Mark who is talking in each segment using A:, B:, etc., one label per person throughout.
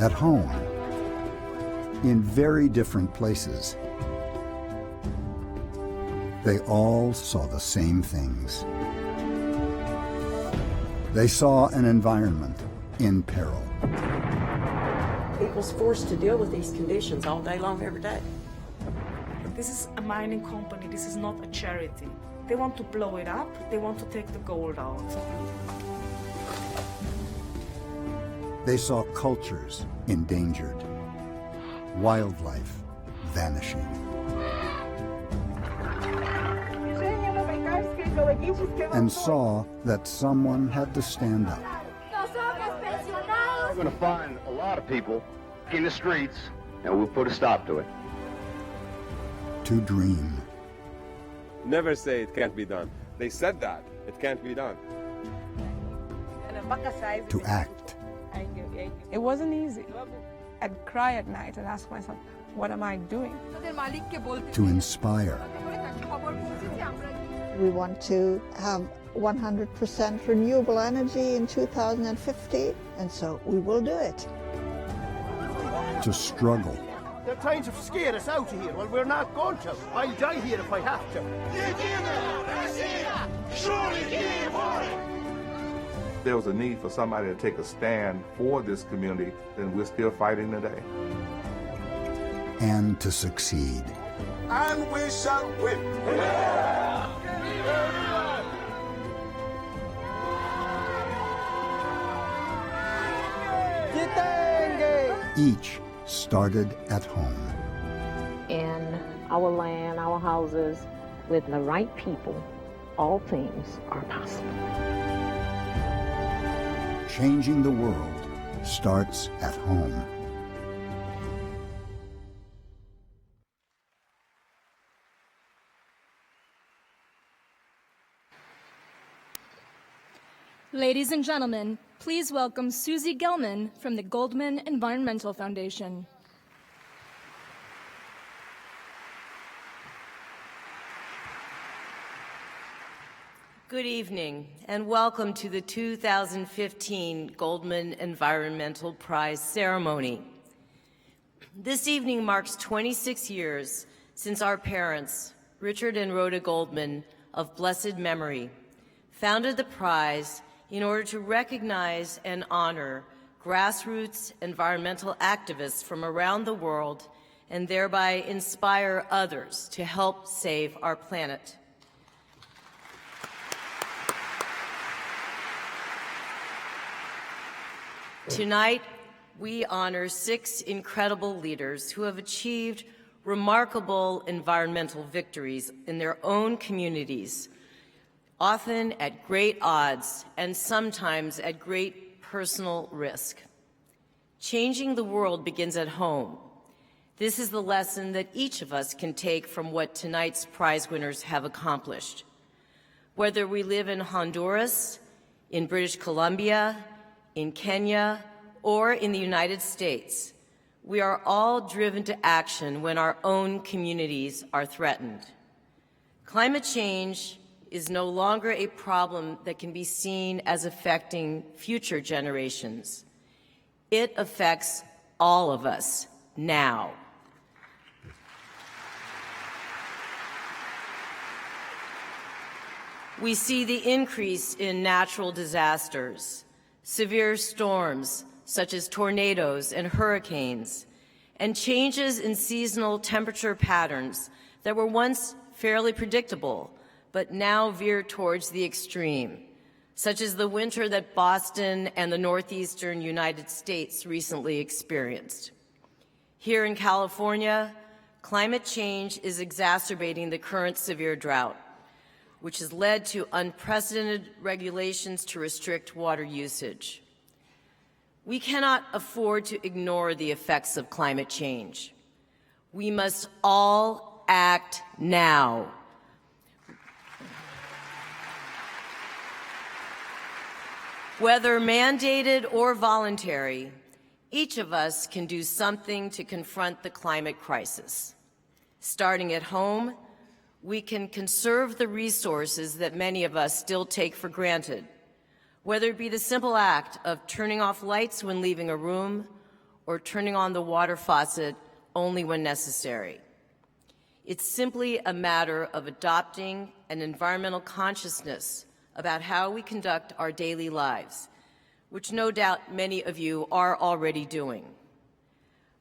A: At home, in very different places, they all saw the same things. They saw an environment in peril.
B: People's forced to deal with these conditions all day long, every day.
C: This is a mining company, this is not a charity. They want to blow it up, they want to take the gold out.
A: They saw cultures endangered, wildlife vanishing. And saw that someone had to stand up.
D: We're going to find a lot of people in the streets, and we'll put a stop to it.
A: To dream.
E: Never say it can't be done. They said that. It can't be done.
A: To act.
F: It wasn't easy. I'd cry at night and ask myself, what am I doing?
A: To inspire.
G: We want to have 100% renewable energy in 2050, and so we will do it.
A: To struggle.
H: They're trying to scare us out of here. Well, we're not going to. I'll die here if I have to.
I: There was a need for somebody to take a stand for this community, then we're still fighting today.
A: And to succeed.
H: And we shall win.
A: Each started at home.
J: In our land, our houses, with the right people, all things are possible.
A: Changing the world starts at home.
K: Ladies and gentlemen, please welcome Susie Gelman from the Goldman Environmental Foundation.
L: Good evening, and welcome to the 2015 Goldman Environmental Prize ceremony. This evening marks 26 years since our parents, Richard and Rhoda Goldman of blessed memory, founded the prize in order to recognize and honor grassroots environmental activists from around the world and thereby inspire others to help save our planet. Tonight, we honor 6 incredible leaders who have achieved remarkable environmental victories in their own communities, often at great odds and sometimes at great personal risk. Changing the world begins at home. This is the lesson that each of us can take from what tonight's prize winners have accomplished. Whether we live in Honduras, in British Columbia, in Kenya, or in the United States, we are all driven to action when our own communities are threatened. Climate change is no longer a problem that can be seen as affecting future generations. It affects all of us now. We see the increase in natural disasters, severe storms such as tornadoes and hurricanes, and changes in seasonal temperature patterns that were once fairly predictable, but now veer towards the extreme, such as the winter that Boston and the northeastern United States recently experienced. Here in California, climate change is exacerbating the current severe drought, which has led to unprecedented regulations to restrict water usage. We cannot afford to ignore the effects of climate change. We must all act now. Whether mandated or voluntary, each of us can do something to confront the climate crisis. Starting at home, we can conserve the resources that many of us still take for granted, whether it be the simple act of turning off lights when leaving a room or turning on the water faucet only when necessary. It's simply a matter of adopting an environmental consciousness about how we conduct our daily lives, which no doubt many of you are already doing.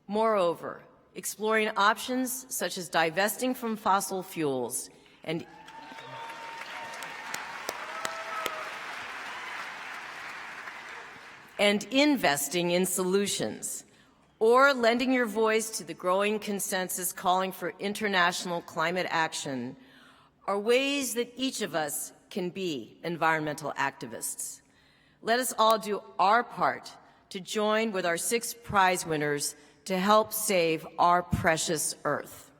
L: Moreover, exploring options such as divesting from fossil fuels and investing in solutions, or lending your voice to the growing consensus calling for international climate action, are ways that each of us can be environmental activists. Let us all do our part to join with our 6 prize winners to help save our precious Earth.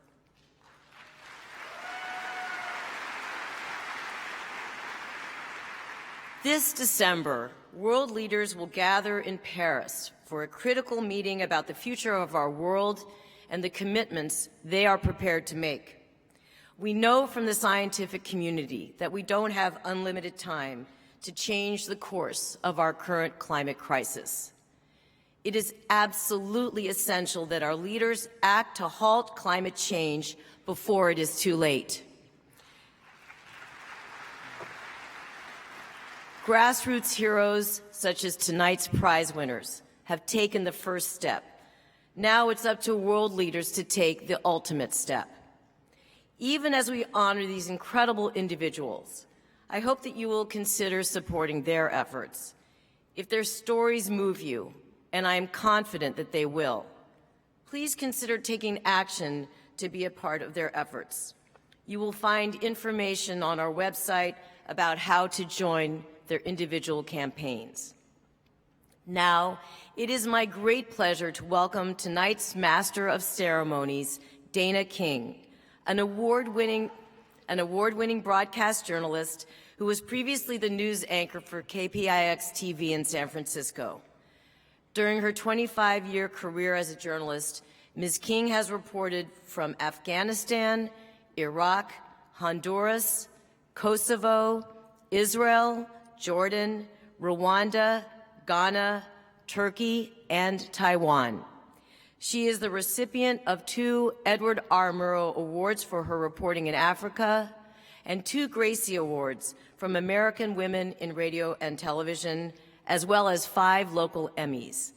L: This December, world leaders will gather in Paris for a critical meeting about the future of our world and the commitments they are prepared to make. We know from the scientific community that we don't have unlimited time to change the course of our current climate crisis. It is absolutely essential that our leaders act to halt climate change before it is too late. Grassroots heroes such as tonight's prize winners have taken the first step. Now it's up to world leaders to take the ultimate step. Even as we honor these incredible individuals, I hope that you will consider supporting their efforts. If their stories move you, and I am confident that they will, please consider taking action to be a part of their efforts. You will find information on our website about how to join their individual campaigns. Now, it is my great pleasure to welcome tonight's Master of Ceremonies, Dana King, an award-winning broadcast journalist who was previously the news anchor for KPIX TV in San Francisco. During her 25-year career as a journalist, Ms. King has reported from Afghanistan, Iraq, Honduras, Kosovo, Israel, Jordan, Rwanda, Ghana, Turkey, and Taiwan. She is the recipient of 2 Edward R. Murrow Awards for her reporting in Africa and 2 Gracie Awards from American Women in Radio and Television, as well as 5 local Emmys.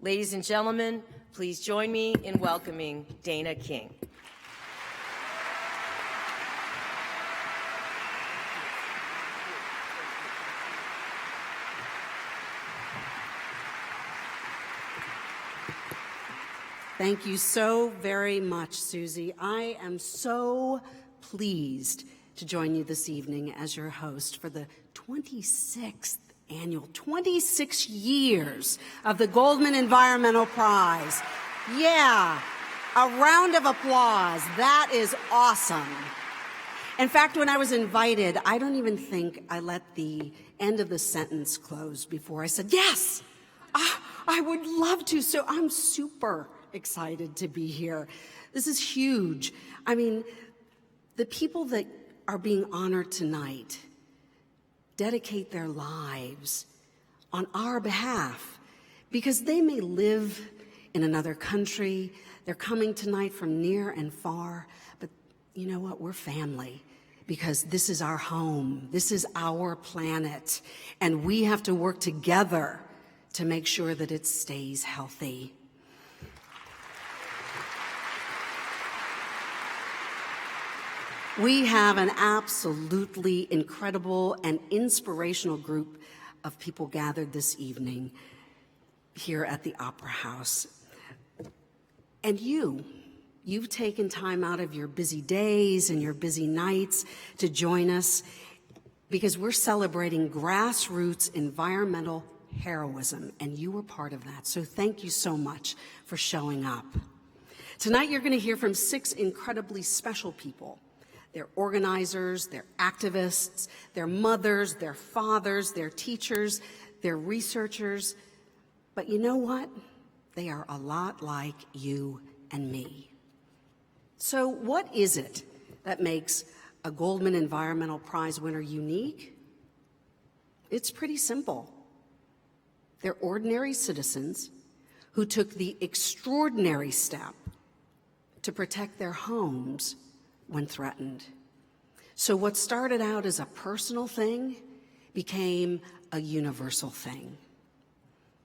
L: Ladies and gentlemen, please join me in welcoming Dana King.
M: Thank you so very much, Susie. I am so pleased to join you this evening as your host for the 26th annual, 26 years of the Goldman Environmental Prize. Yeah, a round of applause. That is awesome. In fact, when I was invited, I don't even think I let the end of the sentence close before I said, yes, I would love to. So I'm super excited to be here. This is huge. I mean, the people that are being honored tonight dedicate their lives on our behalf because they may live in another country. They're coming tonight from near and far, but you know what? We're family because this is our home. This is our planet, and we have to work together to make sure that it stays healthy. We have an absolutely incredible and inspirational group of people gathered this evening here at the Opera House. And you've taken time out of your busy days and your busy nights to join us because we're celebrating grassroots environmental heroism, and you were part of that. So thank you so much for showing up. Tonight you're going to hear from 6 incredibly special people. They're organizers, they're activists, they're mothers, they're fathers, they're teachers, they're researchers. But you know what? They are a lot like you and me. So what is it that makes a Goldman Environmental Prize winner unique? It's pretty simple. They're ordinary citizens who took the extraordinary step to protect their homes when threatened. So what started out as a personal thing became a universal thing.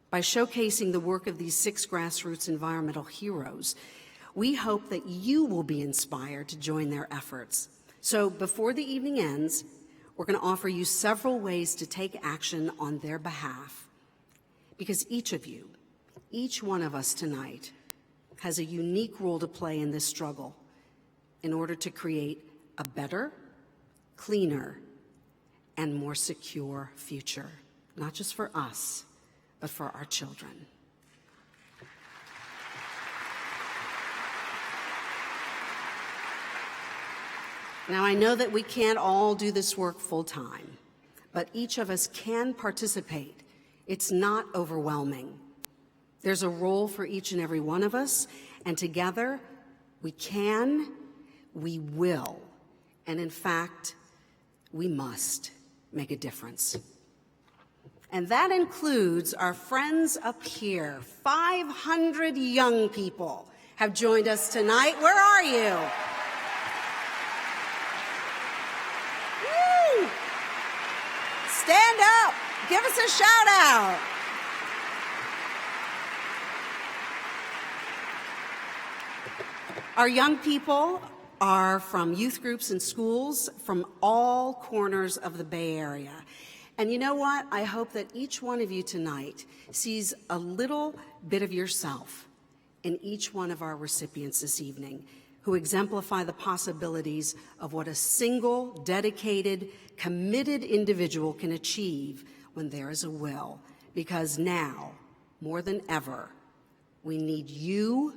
M: By showcasing the work of these 6 grassroots environmental heroes, we hope that you will be inspired to join their efforts. So before the evening ends, we're going to offer you several ways to take action on their behalf, because each of you, each one of us tonight, has a unique role to play in this struggle in order to create a better, cleaner, and more secure future, not just for us, but for our children. Now, I know that we can't all do this work full time, but each of us can participate. It's not overwhelming. There's a role for each and every one of us, and together we can, we will, and in fact, we must make a difference. And that includes our friends up here. 500 young people have joined us tonight. Where are you? Woo! Stand up. Give us a shout out. Our young people are from youth groups and schools from all corners of the Bay Area. And you know what? I hope that each one of you tonight sees a little bit of yourself in each one of our recipients this evening, who exemplify the possibilities of what a single, dedicated, committed individual can achieve when there is a will. Because now, more than ever, we need you,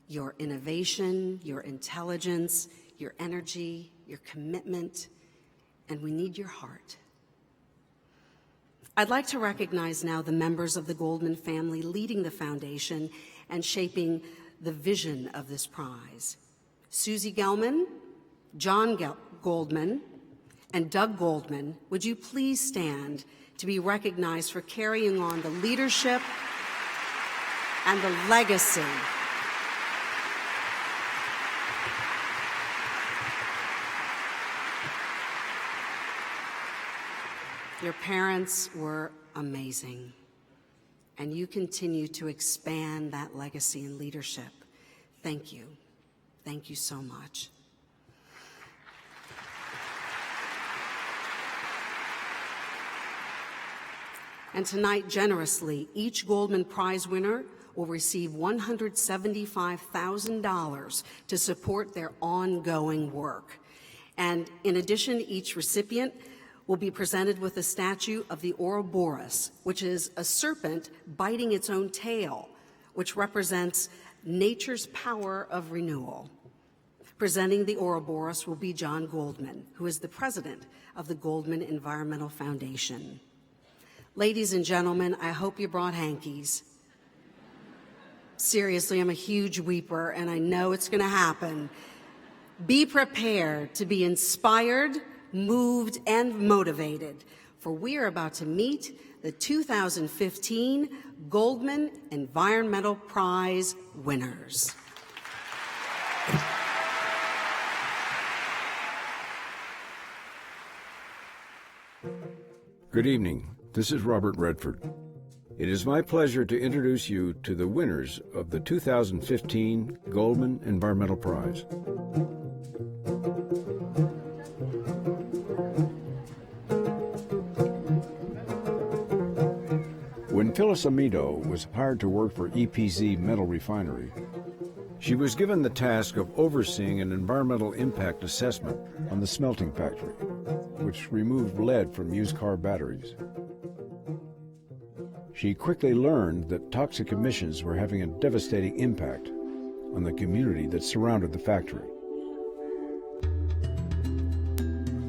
M: your innovation, your intelligence, your energy, your commitment, and we need your heart. I'd like to recognize now the members of the Goldman family leading the foundation and shaping the vision of this prize. Susie Gelman, John Goldman, and Doug Goldman, would you please stand to be recognized for carrying on the leadership and the legacy Your parents were amazing, and you continue to expand that legacy and leadership. Thank you. Thank you so much. And tonight, generously, each Goldman Prize winner will receive $175,000 to support their ongoing work. And in addition, each recipient will be presented with a statue of the Ouroboros, which is a serpent biting its own tail, which represents nature's power of renewal. Presenting the Ouroboros will be John Goldman, who is the president of the Goldman Environmental Foundation. Ladies and gentlemen, I hope you brought hankies. Seriously, I'm a huge weeper, and I know it's going to happen. Be prepared to be inspired, moved, and motivated, for we are about to meet the 2015 Goldman Environmental Prize winners.
N: Good evening. This is Robert Redford. It is my pleasure to introduce you to the winners of the 2015 Goldman Environmental Prize. When Phyllis Omito was hired to work for EPZ Metal Refinery, she was given the task of overseeing an environmental impact assessment on the smelting factory, which removed lead from used car batteries. She quickly learned that toxic emissions were having a devastating impact on the community that surrounded the factory.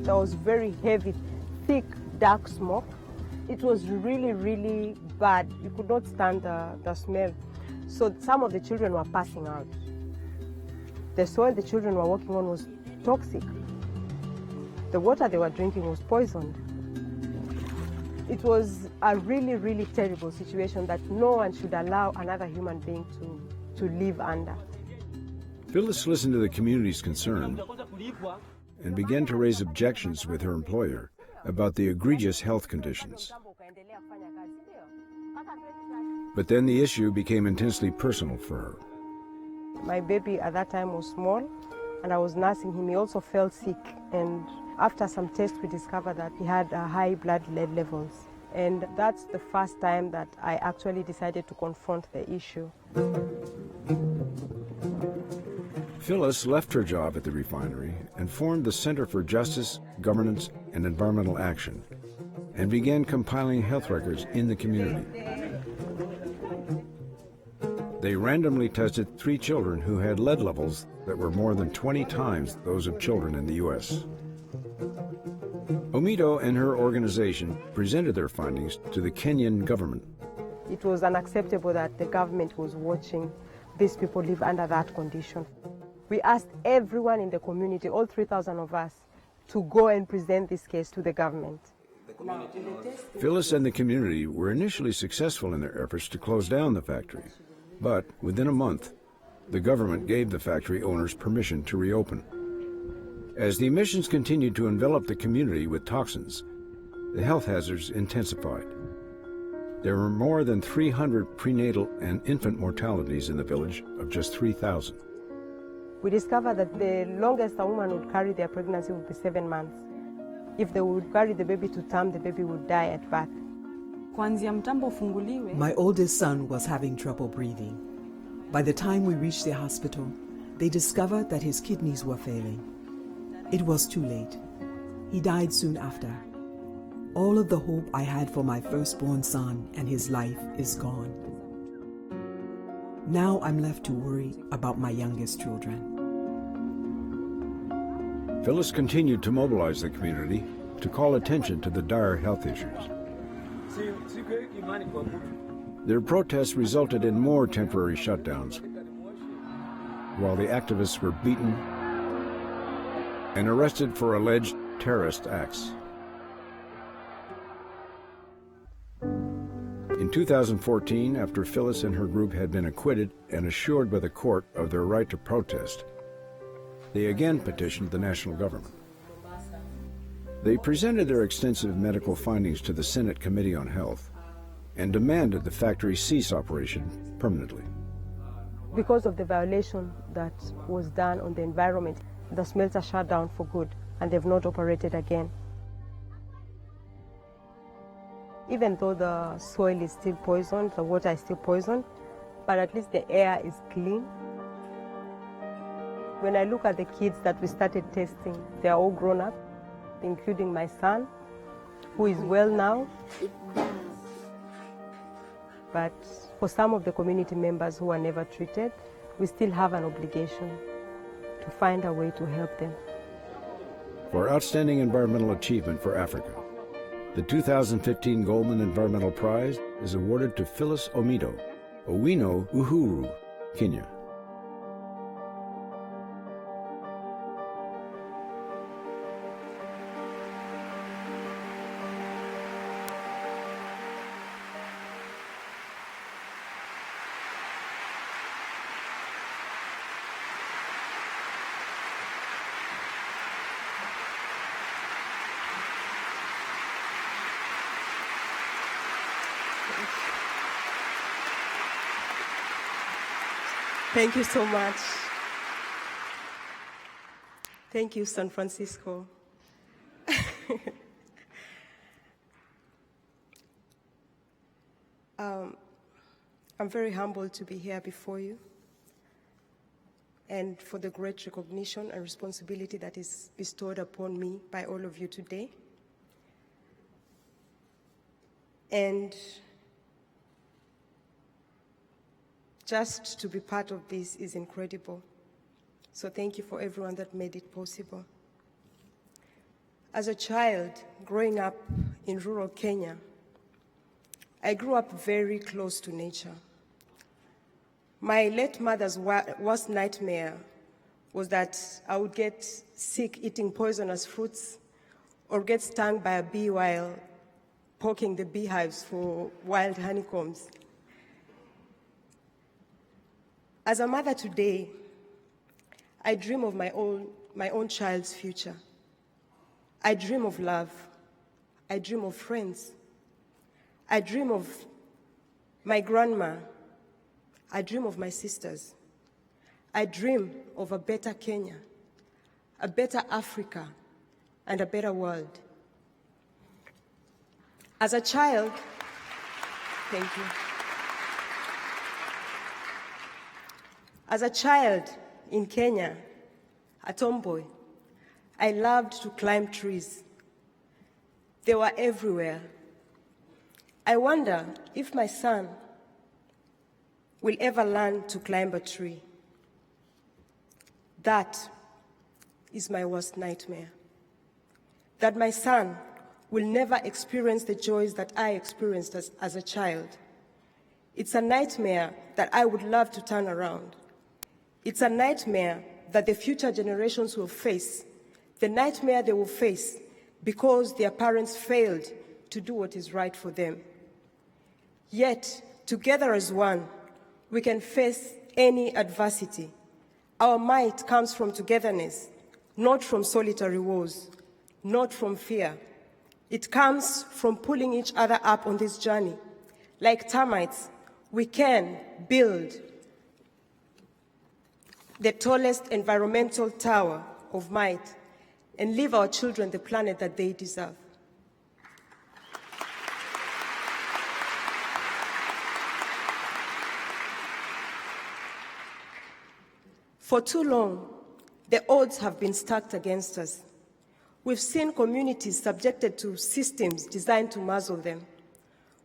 O: There was very heavy, thick, dark smoke. It was really, really bad. You could not stand the smell. So some of the children were passing out. The soil the children were working on was toxic. The water they were drinking was poisoned. It was a really, really terrible situation that no one should allow another human being to live under.
N: Phyllis listened to the community's concern and began to raise objections with her employer about the egregious health conditions. But then the issue became intensely personal for her.
O: My baby at that time was small, and I was nursing him. He also fell sick, and after some tests we discovered that he had high blood lead levels. And that's the first time that I actually decided to confront the issue.
N: Phyllis left her job at the refinery and formed the Center for Justice, Governance, and Environmental Action, and began compiling health records in the community. They randomly tested 3 children who had lead levels that were more than 20 times those of children in the U.S. Omito and her organization presented their findings to the Kenyan government.
O: It was unacceptable that the government was watching these people live under that condition. We asked everyone in the community, all 3,000 of us, to go and present this case to the government.
N: Phyllis and the community were initially successful in their efforts to close down the factory, but within a month, the government gave the factory owners permission to reopen. As the emissions continued to envelop the community with toxins, the health hazards intensified. There were more than 300 prenatal and infant mortalities in the village of just 3,000.
O: We discovered that the longest a woman would carry their pregnancy would be 7 months. If they would carry the baby to term, the baby would die at birth.
P: My oldest son was having trouble breathing. By the time we reached the hospital, they discovered that his kidneys were failing. It was too late. He died soon after. All of the hope I had for my firstborn son and his life is gone. Now I'm left to worry about my youngest children.
N: Phyllis continued to mobilize the community to call attention to the dire health issues. Their protests resulted in more temporary shutdowns, while the activists were beaten and arrested for alleged terrorist acts. In 2014, after Phyllis and her group had been acquitted and assured by the court of their right to protest, they again petitioned the national government. They presented their extensive medical findings to the Senate Committee on Health and demanded the factory cease operation permanently.
O: Because of the violation that was done on the environment, the smelter shut down for good, and they've not operated again. Even though the soil is still poisoned, the water is still poisoned, but at least the air is clean. When I look at the kids that we started testing, they are all grown up, including my son, who is well now. But for some of the community members who are never treated, we still have an obligation to find a way to help them.
N: For outstanding environmental achievement for Africa, the 2015 Goldman Environmental Prize is awarded to Phyllis Omito, Owino Uhuru, Kenya.
O: Thank you so much. Thank you, San Francisco. I'm very humbled to be here before you and for the great recognition and responsibility that is bestowed upon me by all of you today. And just to be part of this is incredible. So thank you for everyone that made it possible. As a child growing up in rural Kenya, I grew up very close to nature. My late mother's worst nightmare was that I would get sick eating poisonous fruits or get stung by a bee while poking the beehives for wild honeycombs. As a mother today, I dream of my own child's future. I dream of love. I dream of friends. I dream of my grandma. I dream of my sisters. I dream of a better Kenya, a better Africa, and a better world. As a child, thank you. As a child in Kenya, a tomboy, I loved to climb trees. They were everywhere. I wonder if my son will ever learn to climb a tree. That is my worst nightmare. That my son will never experience the joys that I experienced as a child. It's a nightmare that I would love to turn around. It's a nightmare that the future generations will face, the nightmare they will face because their parents failed to do what is right for them. Yet, together as one, we can face any adversity. Our might comes from togetherness, not from solitary wars, not from fear. It comes from pulling each other up on this journey. Like termites, we can build the tallest environmental tower of might and leave our children the planet that they deserve. For too long, the odds have been stacked against us. We've seen communities subjected to systems designed to muzzle them.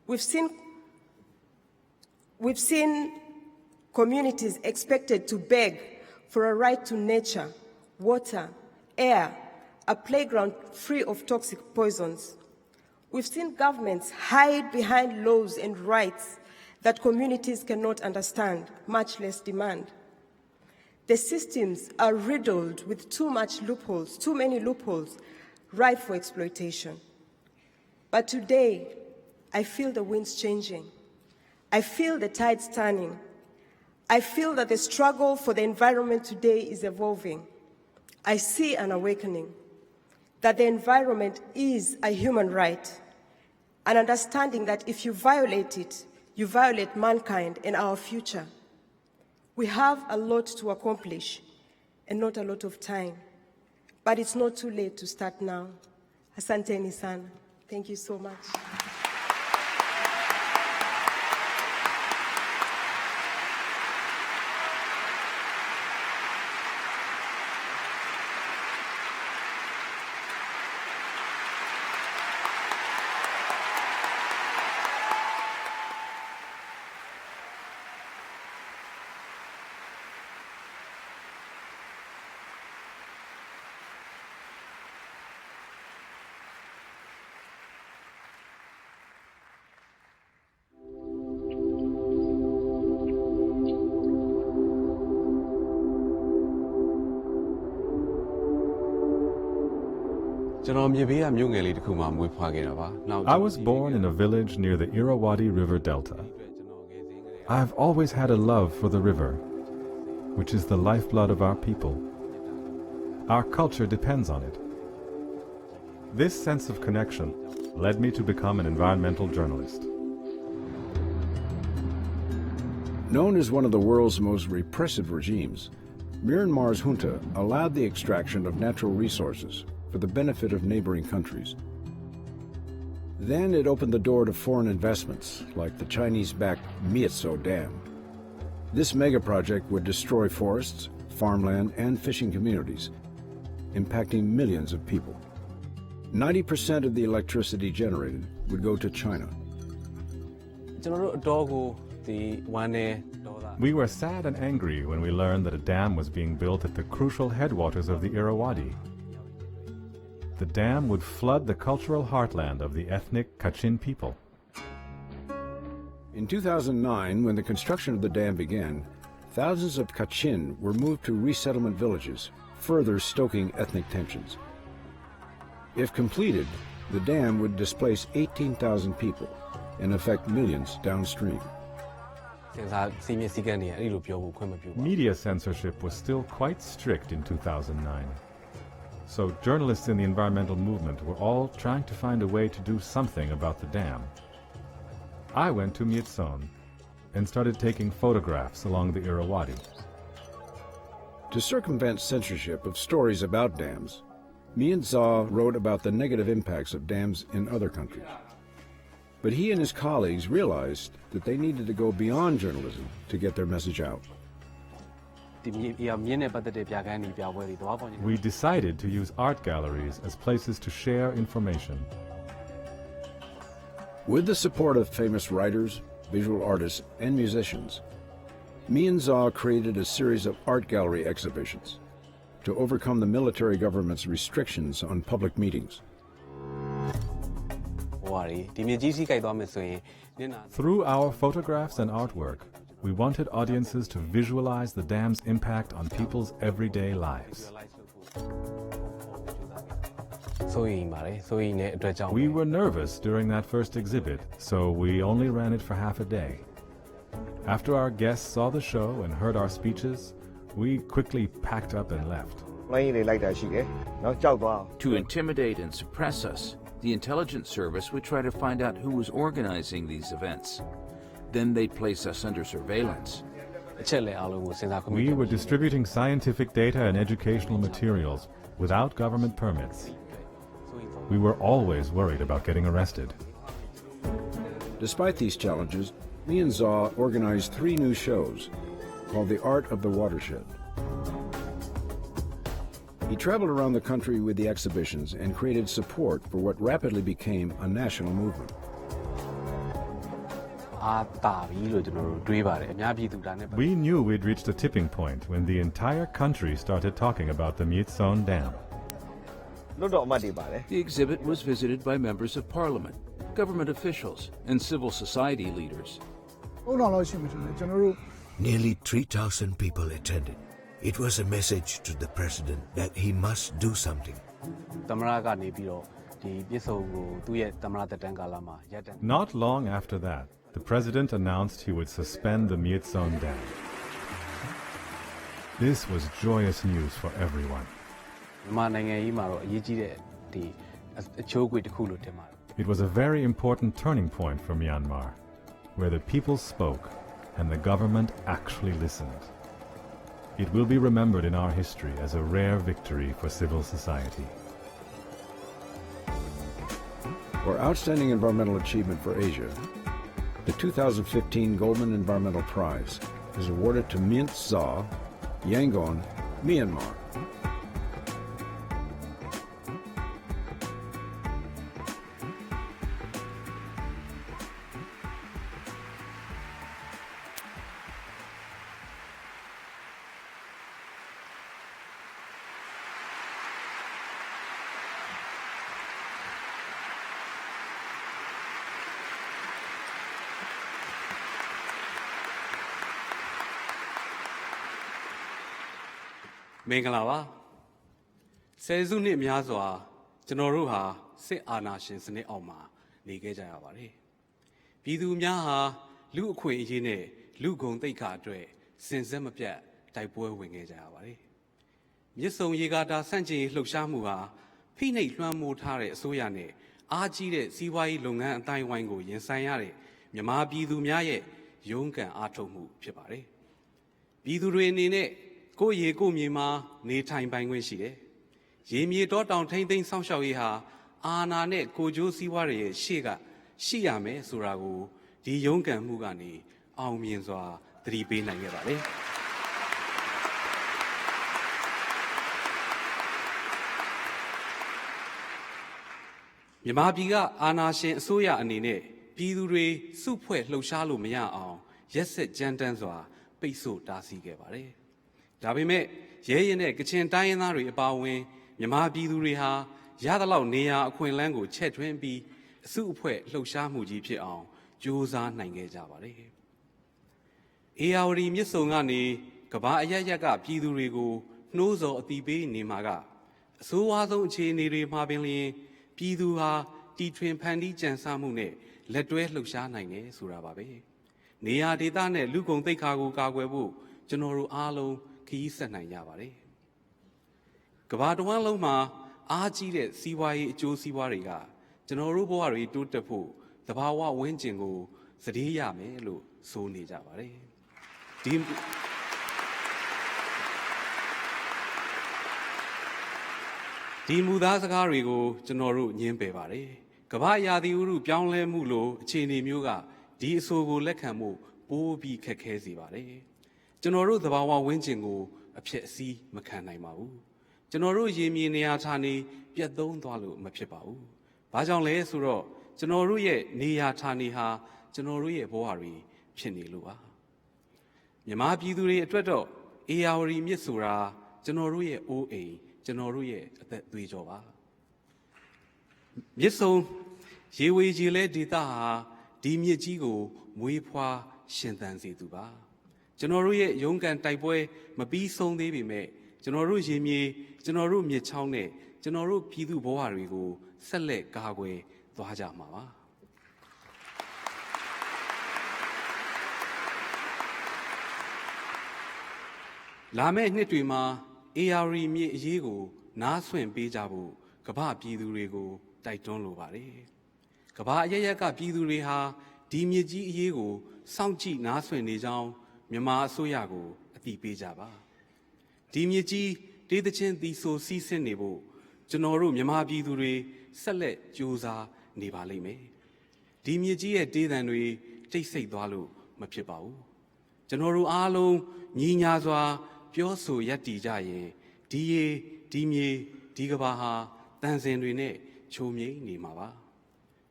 O: We've seen communities expected to beg for a right to nature, water, air, a playground free of toxic poisons. We've seen governments hide behind laws and rights that communities cannot understand, much less demand. The systems are riddled with too many loopholes, ripe for exploitation. But today, I feel the winds changing. I feel the tides turning. I feel that the struggle for the environment today is evolving. I see an awakening, that the environment is a human right, an understanding that if you violate it, you violate mankind and our future. We have a lot to accomplish and not a lot of time, but it's not too late to start now. Asanteni sana. Thank you so much.
Q: I was born in a village near the Irrawaddy River Delta. I've always had a love for the river, which is the lifeblood of our people. Our culture depends on it. This sense of connection led me to become an environmental journalist.
N: Known as one of the world's most repressive regimes, Myanmar's junta allowed the extraction of natural resources for the benefit of neighboring countries. Then it opened the door to foreign investments, like the Chinese-backed Myint Zaw Dam. This mega-project would destroy forests, farmland, and fishing communities, impacting millions of people. 90% of the electricity generated would go to China.
Q: We were sad and angry when we learned that a dam was being built at the crucial headwaters of the Irrawaddy. The dam would flood the cultural heartland of the ethnic Kachin people.
N: In 2009, when the construction of the dam began, thousands of Kachin were moved to resettlement villages, further stoking ethnic tensions. If completed, the dam would displace 18,000 people and affect millions downstream.
Q: Media censorship was still quite strict in 2009. So journalists in the environmental movement were all trying to find a way to do something about the dam. I went to Myint Zaw and started taking photographs along the Irrawaddy.
N: To circumvent censorship of stories about dams, Myint Zaw wrote about the negative impacts of dams in other countries. But he and his colleagues realized that they needed to go beyond journalism to get their message out.
Q: We decided to use art galleries as places to share information.
N: With the support of famous writers, visual artists, and musicians, Myint Zaw created a series of art gallery exhibitions to overcome the military government's restrictions on public meetings.
Q: Through our photographs and artwork, we wanted audiences to visualize the dam's impact on people's everyday lives. We were nervous during that first exhibit, so we only ran it for half a day. After our guests saw the show and heard our speeches, we quickly packed up and left.
R: To intimidate and suppress us, the intelligence service would try to find out who was organizing these events. Then they'd place us under surveillance.
Q: We were distributing scientific data and educational materials without government permits. We were always worried about getting arrested.
N: Despite these challenges, Myint Zaw organized 3 new shows called The Art of the Watershed. He traveled around the country with the exhibitions and created support for what rapidly became a national movement.
Q: We knew we'd reached a tipping point when the entire country started talking about the Myint Zaw Dam.
R: The exhibit was visited by members of parliament, government officials, and civil society leaders.
S: Nearly 3,000 people attended. It was a message to the president that he must do something.
Q: Not long after that, the president announced he would suspend the Myint Zaw Dam. This was joyous news for everyone. It was a very important turning point for Myanmar, where the people spoke and the government actually listened. It will be remembered in our history as a rare victory for civil society.
N: For outstanding environmental achievement for Asia, the 2015 Goldman Environmental Prize is awarded to Myint Zaw, Yangon, Myanmar.
T: Mengalawa. 10 စုနှစ်များစွာကျွန်တော်တို့ဟာစစ်အာဏာရှင်စနစ်အောက်မှာနေခဲ့ကြရပါတယ်။ပြည်သူများဟာလူအခွင့်အရေးနဲ့လူဂုဏ်သိက္ခာအတွက်စင်စစ်မပြတ်တိုက်ပွဲဝင်ခဲ့ကြရပါတယ်။မြစ်ဆုံရေကာတာဆန့်ကျင်ရေးလှုပ်ရှားမှုဟာဖိနှိပ်လွှမ်းမိုးထားတဲ့အစိုးရနဲ့အားကြီးတဲ့စီးပွားရေးလုပ်ငန်းအတိုင်းဝိုင်းကိုရင်ဆိုင်ရတဲ့မြန်မာပြည်သူများရဲ့ရုန်းကန်အားထုတ်မှုဖြစ်ပါတယ်။ပြည်သူတွေအနေနဲ့ကိုယ့်ရေကိုယ့်မြေမှာနေထိုင်ပိုင်ခွင့်ရှိတယ်။ရေမြေတောတောင်ထိမ့်သိမ်းဆောင်ရှောက်ရေးဟာအာဏာနဲ့ကိုကျိုးစည်းဝါးရဲ့ရှေ့ကရှိရမယ်ဆိုတာကိုဒီရုန်းကန်မှုကနေအောင်မြင်စွာသတိပေးနိုင်ခဲ့ပါတယ်။မြန်မာပြည်ကအာဏာရှင်အစိုးရအနေနဲ့ပြည်သူတွေစုဖွဲ့လှုပ်ရှားလို့မရအောင်ရက်စက်ကြမ်းတမ်းစွာပိတ်ဆို့တားဆီးခဲ့ပါတယ်။ဒါပေမဲ့ရဲရင်တဲ့ကချင်တိုင်းရင်းသားတွေအပါအဝင်မြန်မာပြည်သူတွေဟာရသလောက်နေရာအခွင့်အလမ်းကိုချဲ့ထွင်းပြီးအစုအဖွဲ့လှုပ်ရှားမှုကြီးဖြစ်အောင်ကြိုးစားနိုင်ခဲ့ကြပါတယ်။အေယာဝတီမြစ်ဆုံကနေကမ္ဘာအရပ်ရပ်ကပြည်သူတွေကိုနှိုးဆော်အတိပေးနေမှာကအဆိုးဝါးဆုံးအခြေအနေတွေမှာပင်လျှင်ပြည်သူဟာရ တီထွင်ဖန်တီးကြံစမှုနဲ့လက်တွဲလှုပ်ရှားနိုင်တယ်ဆိုတာပါပဲနေရာဒေသနဲ့လူကုန်သိက္ခာကိုကာကွယ်ဖို့ကျွန်တော်တို့အားလုံးခရီးဆက်နိုင်ကြပါတယ်ကမ္ဘာတစ်ဝန်းလုံးမှာအားကြီးတဲ့စီးပွားရေးအကျိုးစီးပွားတွေကကျွန်တော်တို့ဘဝတွေတိုးတက်ဖို့သဘာဝဝန်းကျင်ကိုစတေးရမယ်လို့ဆိုနေကြပါတယ်ဒီမူသားစကားတွေကိုကျွန်တော်တို့ညင်းပယ်ပါတယ်ကမ္ဘာရာသီဥတုပြောင်းလဲမှုလိုအခြေအနေမျိုးကဒီအဆိုကိုလက်ခံမှုပိုးပြီးခက်ခဲစေပါတယ်ကျွန်တော်တို့သဘာဝဝန်းကျင်ကိုအဖြစ်အစည်းမခံနိုင်ပါဘူးကျွန်တော်တို့ရေမြေနေရာဌာနေပြတ်သုံးသွားလို့မဖြစ်ပါဘူးဘာကြောင့်လဲဆိုတော့ကျွန်တော်တို့ရဲ့နေရာဌာနေဟာကျွန်တော်တို့ရဲ့ဘဝတွေဖြစ်နေလို့ပါမြန်မာပြည်သူတွေအတွက်တော့အေယာဝတီမြစ်ဆိုတာကျွန်တော်တို့ရဲ့အိုးအိမ်ကျွန်တော်တို့ရဲ့အသက်သွေးကြောပါမြစ်ဆုံရေဝေကြီးလဲဒေသဟာဒီမြစ်ကြီးကိုမွေးဖွားရှင်သန်စေသူပါကျွန်တော်တို့ရဲ့ရုန်းကန်တိုက်ပွဲမပြီးဆုံးသေးပေမဲ့ကျွန်တော်တို့ရေမြေကျွန်တော်တို့မြစ်ချောင်းနဲ့ကျွန်တော်တို့ပြည်သူဘဝတွေကိုဆက်လက်ကာကွယ်သွားကြမှာပါလာမယ့်နှစ်တွေမှာအေယာရီမြစ်အရေးကိုနားဆွင့်ပေးကြဖို့ကမ္ဘာပြည်သူတွေကိုတိုက်တွန်းလိုပါတယ်ကမ္ဘာအရရက်ကပြည်သူတွေဟာဒီမြစ်ကြီးအရေးကိုစောင့်ကြည့်နားဆွင့်နေကြောင်းမြန်မာအစိုးရကိုအသိပေးကြပါဒီမြစ်ကြီးဒေသချင်းသီဆိုစီးဆင်းနေဖို့ကျွန်တော်တို့မြန်မာပြည်သူတွေဆက်လက်ကြိုးစားနေပါလိမ့်မယ်ဒီမြစ်ကြီးရဲ့ဒေသံတွေတိတ်ဆိတ်သွားလို့မဖြစ်ပါဘူးကျွန်တော်တို့အားလုံးညီညာစွာပြောဆိုရပ်တည်ကြရင်ဒီရေဒီမြေဒီကဘာဟာတန်စင်တွေနဲ့ချိုမြိတ်နေမှာပါ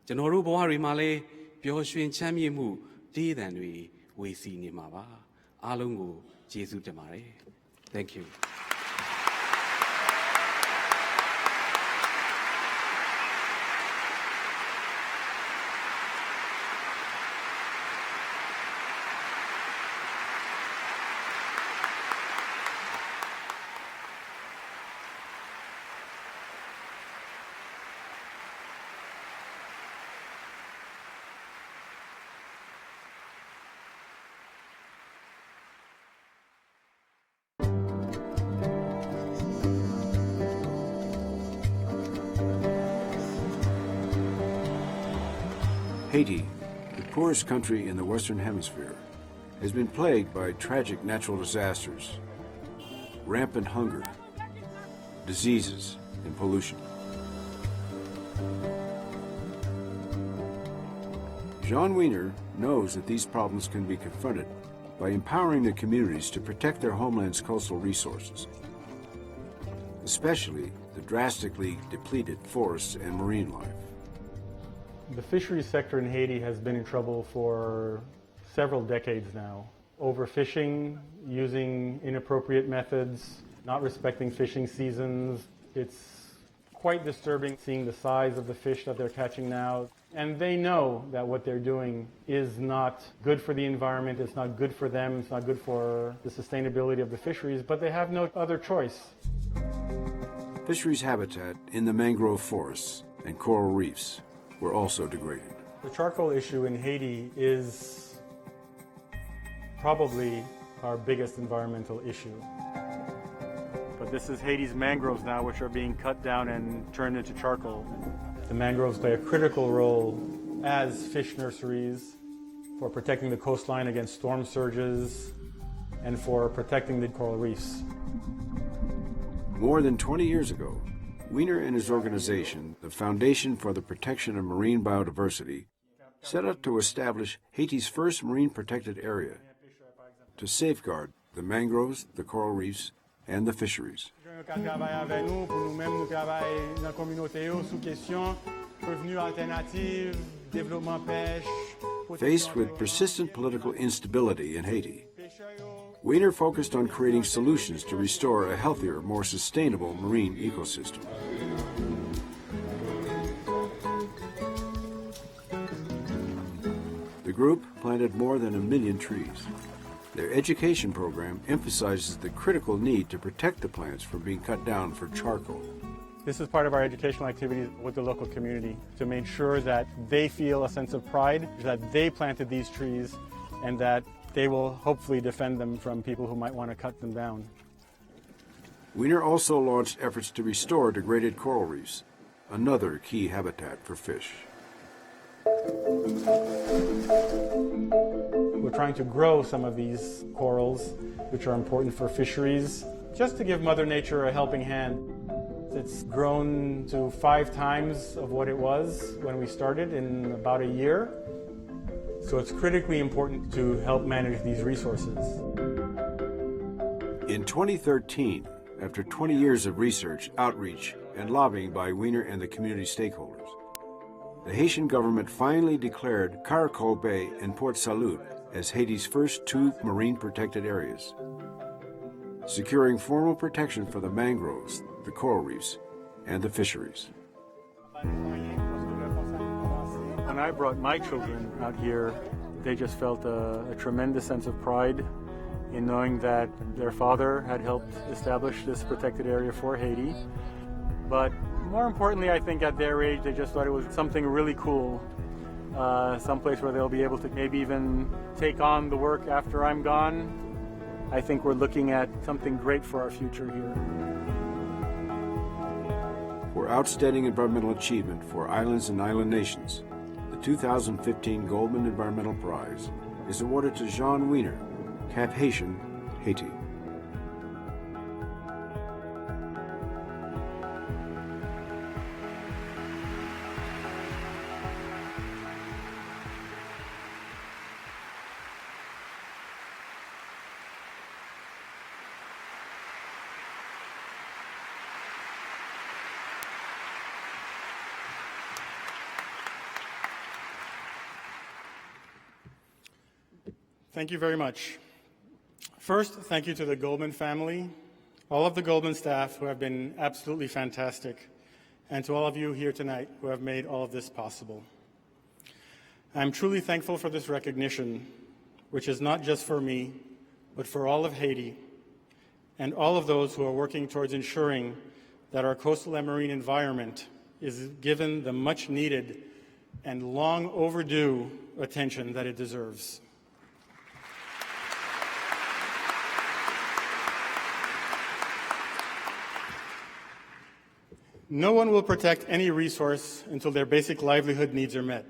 T: ကျွန်တော်တို့ဘဝတွေမှာလည်းပျော်ရွှင်ချမ်းမြေ့မှုဒေသံတွေဝေစီနေမှာပါအားလုံးကိုကျေးဇူးတင်ပါတယ် Thank you
N: Haiti, the poorest country in the Western Hemisphere, has been plagued by tragic natural disasters, rampant hunger, diseases, and pollution. Jean Weiner knows that these problems can be confronted by empowering the communities to protect their homeland's coastal resources, especially the drastically depleted forests and marine life.
U: The fisheries sector in Haiti has been in trouble for several decades now. Overfishing, using inappropriate methods, not respecting fishing seasons. It's quite disturbing seeing the size of the fish that they're catching now. And they know that what they're doing is not good for the environment, it's not good for them, it's not good for the sustainability of the fisheries, but they have no other choice.
N: Fisheries habitat in the mangrove forests and coral reefs were also degraded.
U: The charcoal issue in Haiti is probably our biggest environmental issue. But this is Haiti's mangroves now, which are being cut down and turned into charcoal. The mangroves play a critical role as fish nurseries for protecting the coastline against storm surges and for protecting the coral reefs.
N: More than 20 years ago, Weiner and his organization, the Foundation for the Protection of Marine Biodiversity, set out to establish Haiti's first marine protected area to safeguard the mangroves, the coral reefs, and the fisheries. Faced with persistent political instability in Haiti, Weiner focused on creating solutions to restore a healthier, more sustainable marine ecosystem. The group planted more than 1 million trees. Their education program emphasizes the critical need to protect the plants from being cut down for charcoal.
U: This is part of our educational activities with the local community to make sure that they feel a sense of pride, that they planted these trees, and that they will hopefully defend them from people who might want to cut them down.
N: Weiner also launched efforts to restore degraded coral reefs, another key habitat for fish.
U: We're trying to grow some of these corals, which are important for fisheries, just to give Mother Nature a helping hand. It's grown to 5 times of what it was when we started in about a year. So it's critically important to help manage these resources.
N: In 2013, after 20 years of research, outreach, and lobbying by Weiner and the community stakeholders, the Haitian government finally declared Caracol Bay and Port Salut as Haiti's first 2 marine protected areas, securing formal protection for the mangroves, the coral reefs, and the fisheries.
U: When I brought my children out here, they just felt a tremendous sense of pride in knowing that their father had helped establish this protected area for Haiti. But more importantly, I think at their age, they just thought it was something really cool, someplace where they'll be able to maybe even take on the work after I'm gone. I think we're looking at something great for our future here.
N: For outstanding environmental achievement for islands and island nations, the 2015 Goldman Environmental Prize is awarded to Jean Weiner, Cap Haitian, Haiti.
U: Thank you very much. First, thank you to the Goldman family, all of the Goldman staff who have been absolutely fantastic, and to all of you here tonight who have made all of this possible. I'm truly thankful for this recognition, which is not just for me, but for all of Haiti, and all of those who are working towards ensuring that our coastal and marine environment is given the much needed and long overdue attention that it deserves. No one will protect any resource until their basic livelihood needs are met.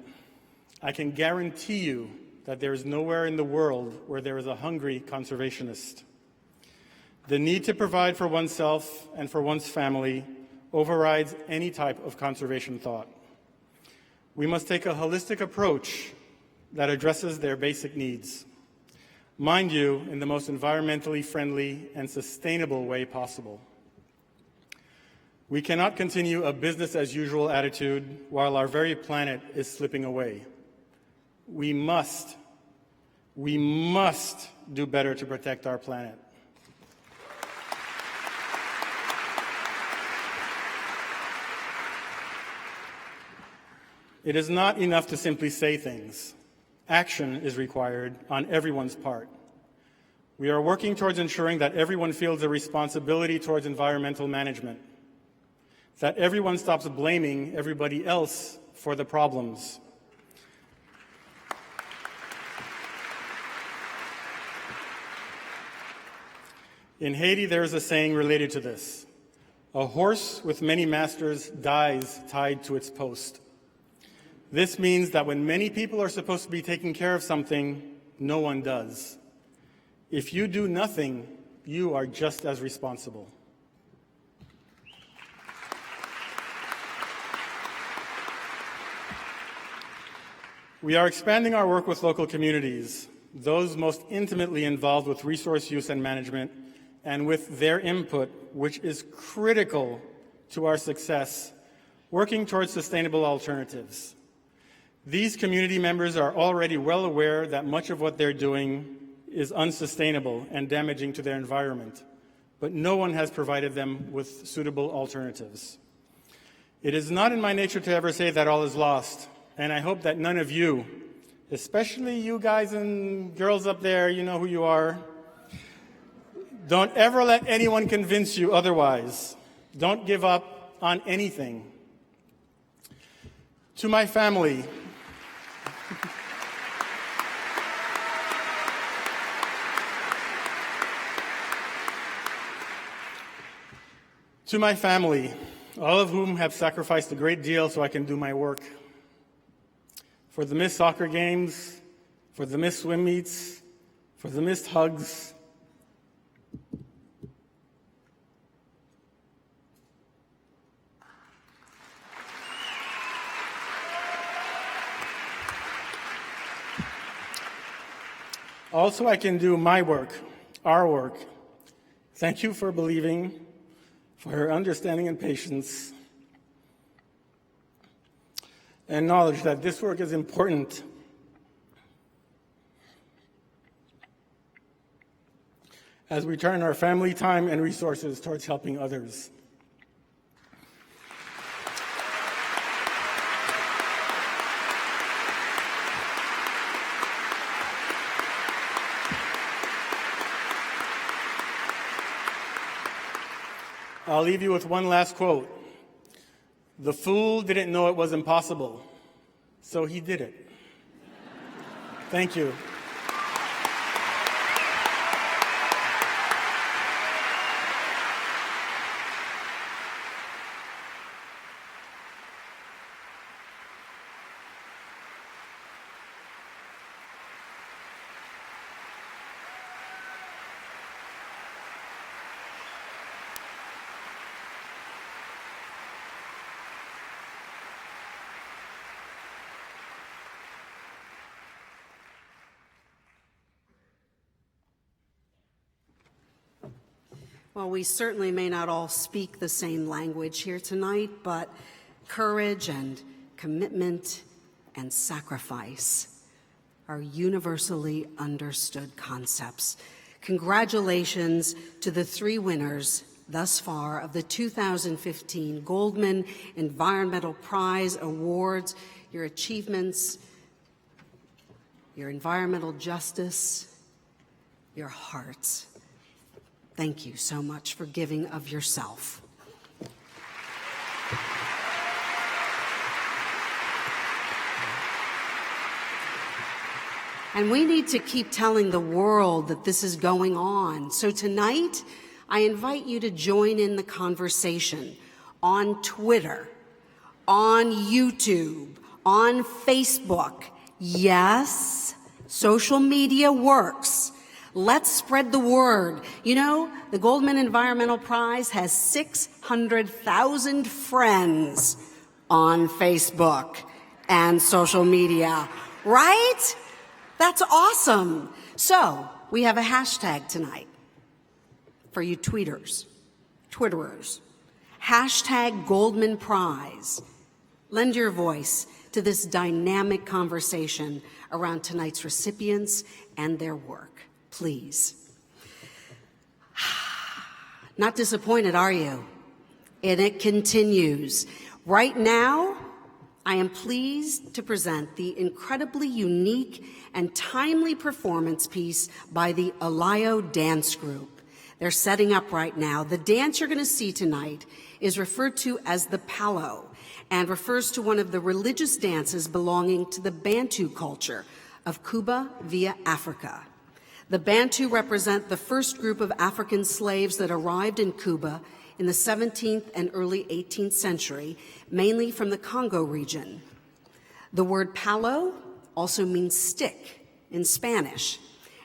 U: I can guarantee you that there is nowhere in the world where there is a hungry conservationist. The need to provide for oneself and for one's family overrides any type of conservation thought. We must take a holistic approach that addresses their basic needs. Mind you, in the most environmentally friendly and sustainable way possible. We cannot continue a business-as-usual attitude while our very planet is slipping away. We must do better to protect our planet. It is not enough to simply say things. Action is required on everyone's part. We are working towards ensuring that everyone feels a responsibility towards environmental management, that everyone stops blaming everybody else for the problems. In Haiti, there is a saying related to this. A horse with many masters dies tied to its post. This means that when many people are supposed to be taking care of something, no one does. If you do nothing, you are just as responsible. We are expanding our work with local communities, those most intimately involved with resource use and management, and with their input, which is critical to our success, working towards sustainable alternatives. These community members are already well aware that much of what they're doing is unsustainable and damaging to their environment, but no one has provided them with suitable alternatives. It is not in my nature to ever say that all is lost, and I hope that none of you, especially you guys and girls up there, you know who you are, don't ever let anyone convince you otherwise. Don't give up. on anything. To my family, all of whom have sacrificed a great deal so I can do my work. For the missed soccer games, for the missed swim meets, for the missed hugs. Also, I can do my work, our work. Thank you for believing, for your understanding and patience, and knowledge that this work is important as we turn our family time and resources towards helping others. I'll leave you with one last quote. The fool didn't know it was impossible, so he did it. Thank you.
M: Well, we certainly may not all speak the same language here tonight, but courage and commitment and sacrifice are universally understood concepts. Congratulations to the 3 winners thus far of the 2015 Goldman Environmental Prize Awards. Your achievements, your environmental justice, your hearts. Thank you so much for giving of yourself. And we need to keep telling the world that this is going on. So tonight, I invite you to join in the conversation on Twitter, on YouTube, on Facebook. Yes, social media works. Let's spread the word. You know, the Goldman Environmental Prize has 600,000 friends on Facebook and social media, right? That's awesome. So we have a hashtag tonight for you Twitterers. Hashtag Goldman Prize. Lend your voice to this dynamic conversation around tonight's recipients and their work. Please. Not disappointed, are you? And it continues. Right now, I am pleased to present the incredibly unique and timely performance piece by the Alayo Dance Group. They're setting up right now. The dance you're going to see tonight is referred to as the Palo and refers to one of the religious dances belonging to the Bantu culture of Cuba via Africa. The Bantu represent the first group of African slaves that arrived in Cuba in the 17th and early 18th century, mainly from the Congo region. The word palo also means stick in Spanish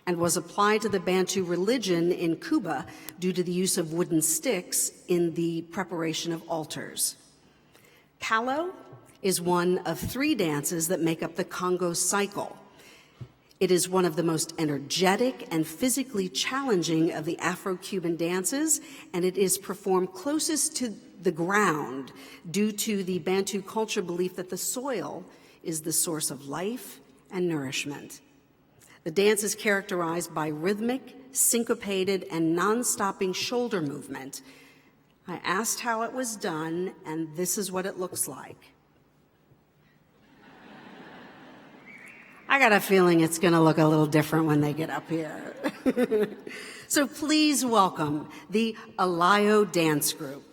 M: and was applied to the Bantu religion in Cuba due to the use of wooden sticks in the preparation of altars. Palo is one of 3 dances that make up the Congo cycle. It is one of the most energetic and physically challenging of the Afro-Cuban dances, and it is performed closest to the ground due to the Bantu culture belief that the soil is the source of life and nourishment. The dance is characterized by rhythmic, syncopated, and non-stopping shoulder movement. I asked how it was done, and this is what it looks like. I got a feeling it's going to look a little different when they get up here. So please welcome the Alayo Dance Group.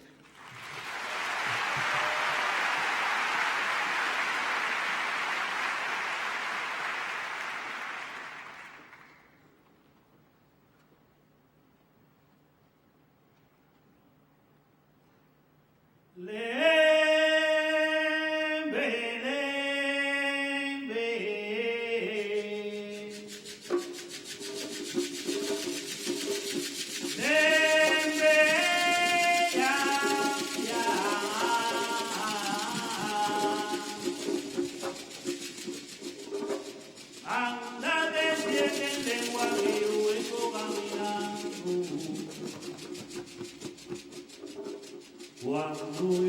B: Su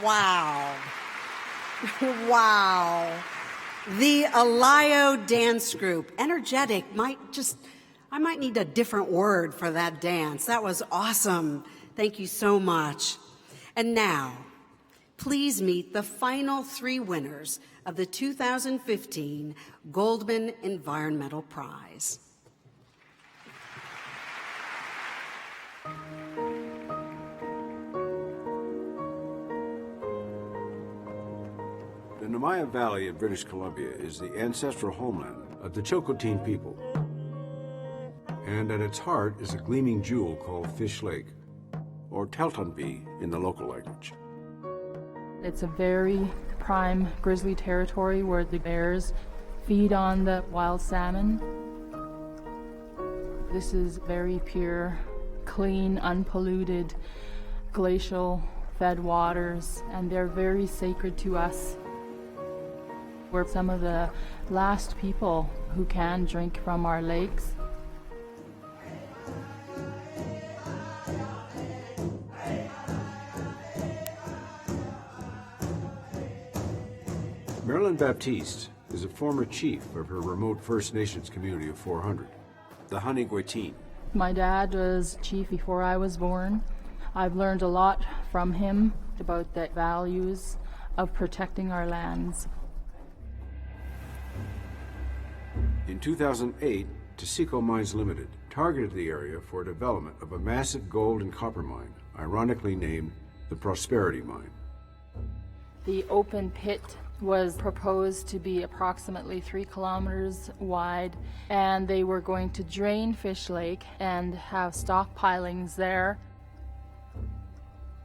M: Wow. Wow. The Alayo Dance Group. Energetic. I might need a different word for that dance. That was awesome. Thank you so much. And now, please meet the final 3 winners of the 2015 Goldman Environmental Prize.
N: The Myint Valley of British Columbia is the ancestral homeland of the Chilcotin people. And at its heart is a gleaming jewel called Fish Lake, or Teltonby in the local language.
B: It's a very prime grizzly territory where the bears feed on the wild salmon. This is very pure, clean, unpolluted, glacial-fed waters, and they're very sacred to us. We're some of the last people who can drink from our lakes.
N: Marilyn Baptiste is a former chief of her remote First Nations community of 400, the Honigwetin.
B: My dad was chief before I was born. I've learned a lot from him about the values of protecting our lands.
N: In 2008, Taseko Mines Limited targeted the area for development of a massive gold and copper mine, ironically named the Prosperity Mine.
B: The open pit was proposed to be approximately 3 kilometers wide, and they were going to drain Fish Lake and have stockpilings there.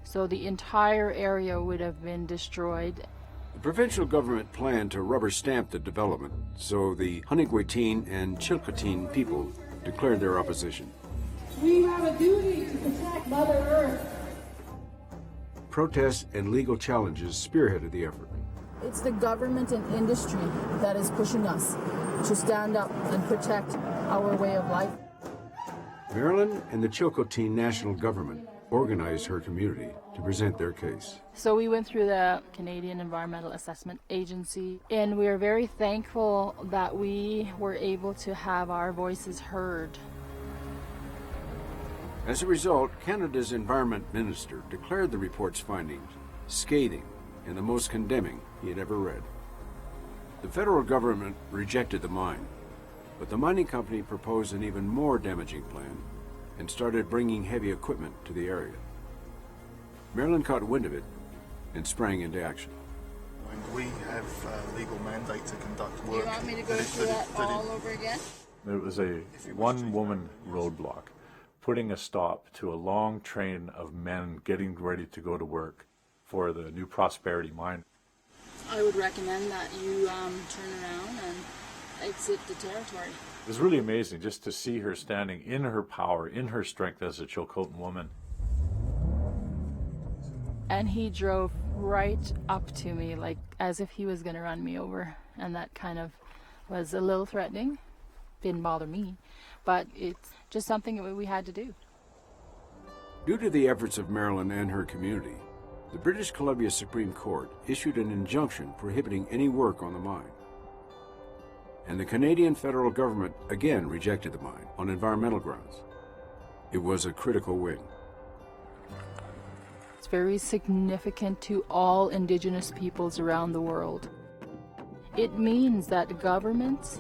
B: So the entire area would have been destroyed.
N: The provincial government planned to rubber stamp the development, so the Honigwetin and Chilcotin people declared their opposition.
V: We have a duty to protect Mother Earth.
N: Protests and legal challenges spearheaded the effort.
B: It's the government and industry that is pushing us to stand up and protect our way of life.
N: Marilyn and the Chilcotin National Government organized her community to present their case.
B: So we went through the Canadian Environmental Assessment Agency, and we are very thankful that we were able to have our voices heard.
N: As a result, Canada's Environment Minister declared the report's findings scathing and the most condemning he had ever read. The federal government rejected the mine, but the mining company proposed an even more damaging plan and started bringing heavy equipment to the area. Marilyn caught wind of it and sprang into action.
W: And we have a legal mandate to conduct work.
X: Do you want me to go through that all over again?
Y: There was a one-woman roadblock, putting a stop to a long train of men getting ready to go to work for the new Prosperity Mine.
B: I would recommend that you turn around and exit the territory.
Y: It was really amazing just to see her standing in her power, in her strength as a Chilcotin woman.
B: And he drove right up to me, like as if he was going to run me over. And that kind of was a little threatening. Didn't bother me, but it's just something that we had to do.
N: Due to the efforts of Marilyn and her community, the British Columbia Supreme Court issued an injunction prohibiting any work on the mine. And the Canadian federal government again rejected the mine on environmental grounds. It was a critical win.
B: It's very significant to all Indigenous peoples around the world. It means that governments,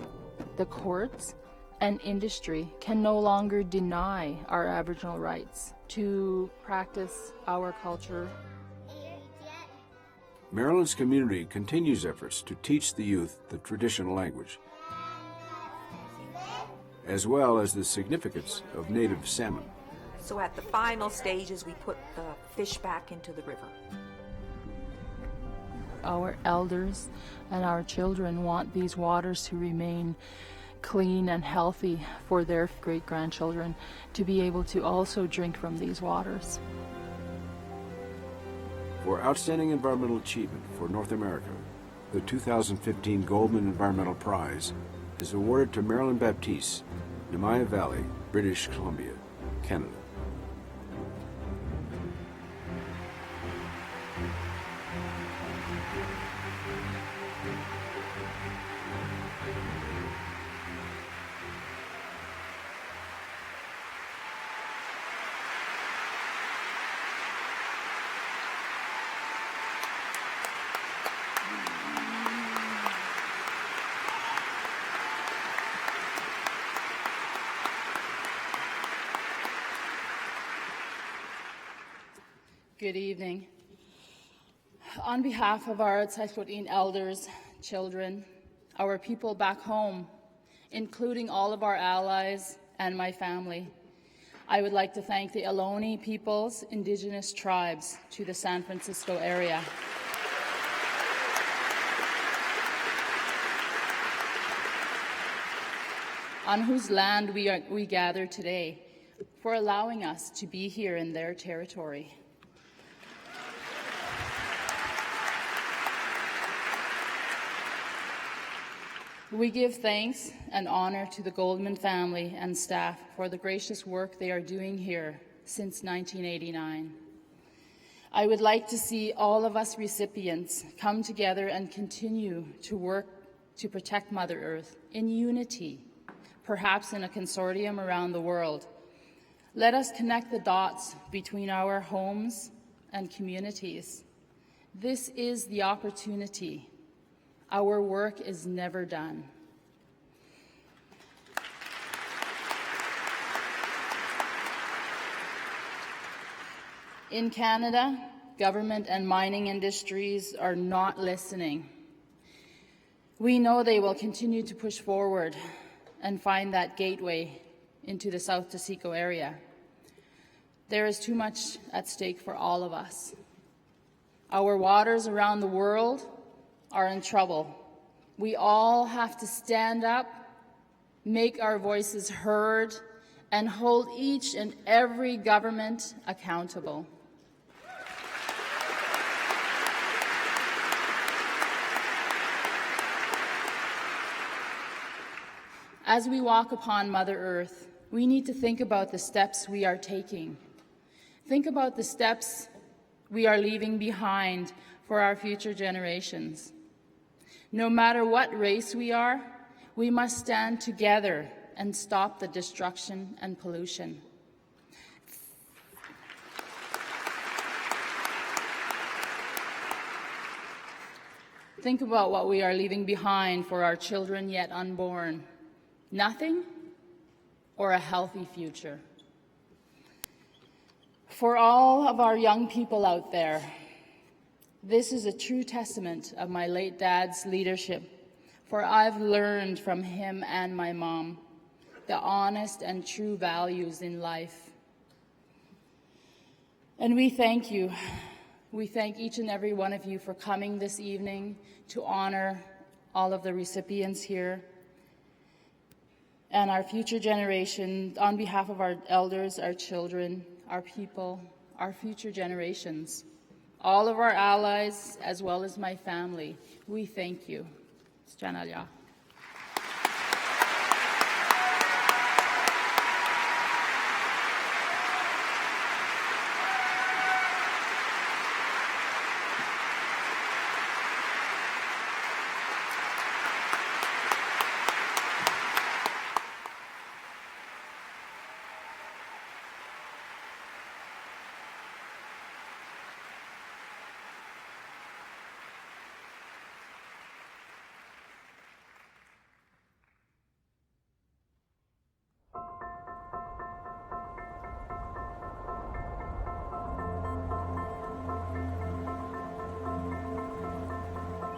B: the courts, and industry can no longer deny our Aboriginal rights to practice our culture.
N: Marilyn's community continues efforts to teach the youth the traditional language, as well as the significance of native salmon.
Z: So at the final stages, we put the fish back into the river.
B: Our elders and our children want these waters to remain clean and healthy for their great-grandchildren to be able to also drink from these waters.
N: For outstanding environmental achievement for North America, the 2015 Goldman Environmental Prize is awarded to Marilyn Baptiste, Myint Valley, British Columbia, Canada.
B: Good evening. On behalf of our Tsaikotin elders, children, our people back home, including all of our allies and my family, I would like to thank the Ohlone peoples, indigenous tribes to the San Francisco area. On whose land we gather today, for allowing us to be here in their territory. We give thanks and honor to the Goldman family and staff for the gracious work they are doing here since 1989. I would like to see all of us recipients come together and continue to work to protect Mother Earth in unity, perhaps in a consortium around the world. Let us connect the dots between our homes and communities. This is the opportunity. Our work is never done. In Canada, government and mining industries are not listening. We know they will continue to push forward and find that gateway into the South Taseko area. There is too much at stake for all of us. Our waters around the world are in trouble. We all have to stand up, make our voices heard, and hold each and every government accountable. As we walk upon Mother Earth, we need to think about the steps we are taking. Think about the steps we are leaving behind for our future generations. No matter what race we are, we must stand together and stop the destruction and pollution. Think about what we are leaving behind for our children yet unborn. Nothing or a healthy future. For all of our young people out there, this is a true testament of my late dad's leadership, for I've learned from him and my mom the honest and true values in life. And we thank you. We thank each and every one of you for coming this evening to honor all of the recipients here and our future generation, on behalf of our elders, our children, our people, our future generations. All of our allies, as well as my family, we thank you. Stranalya.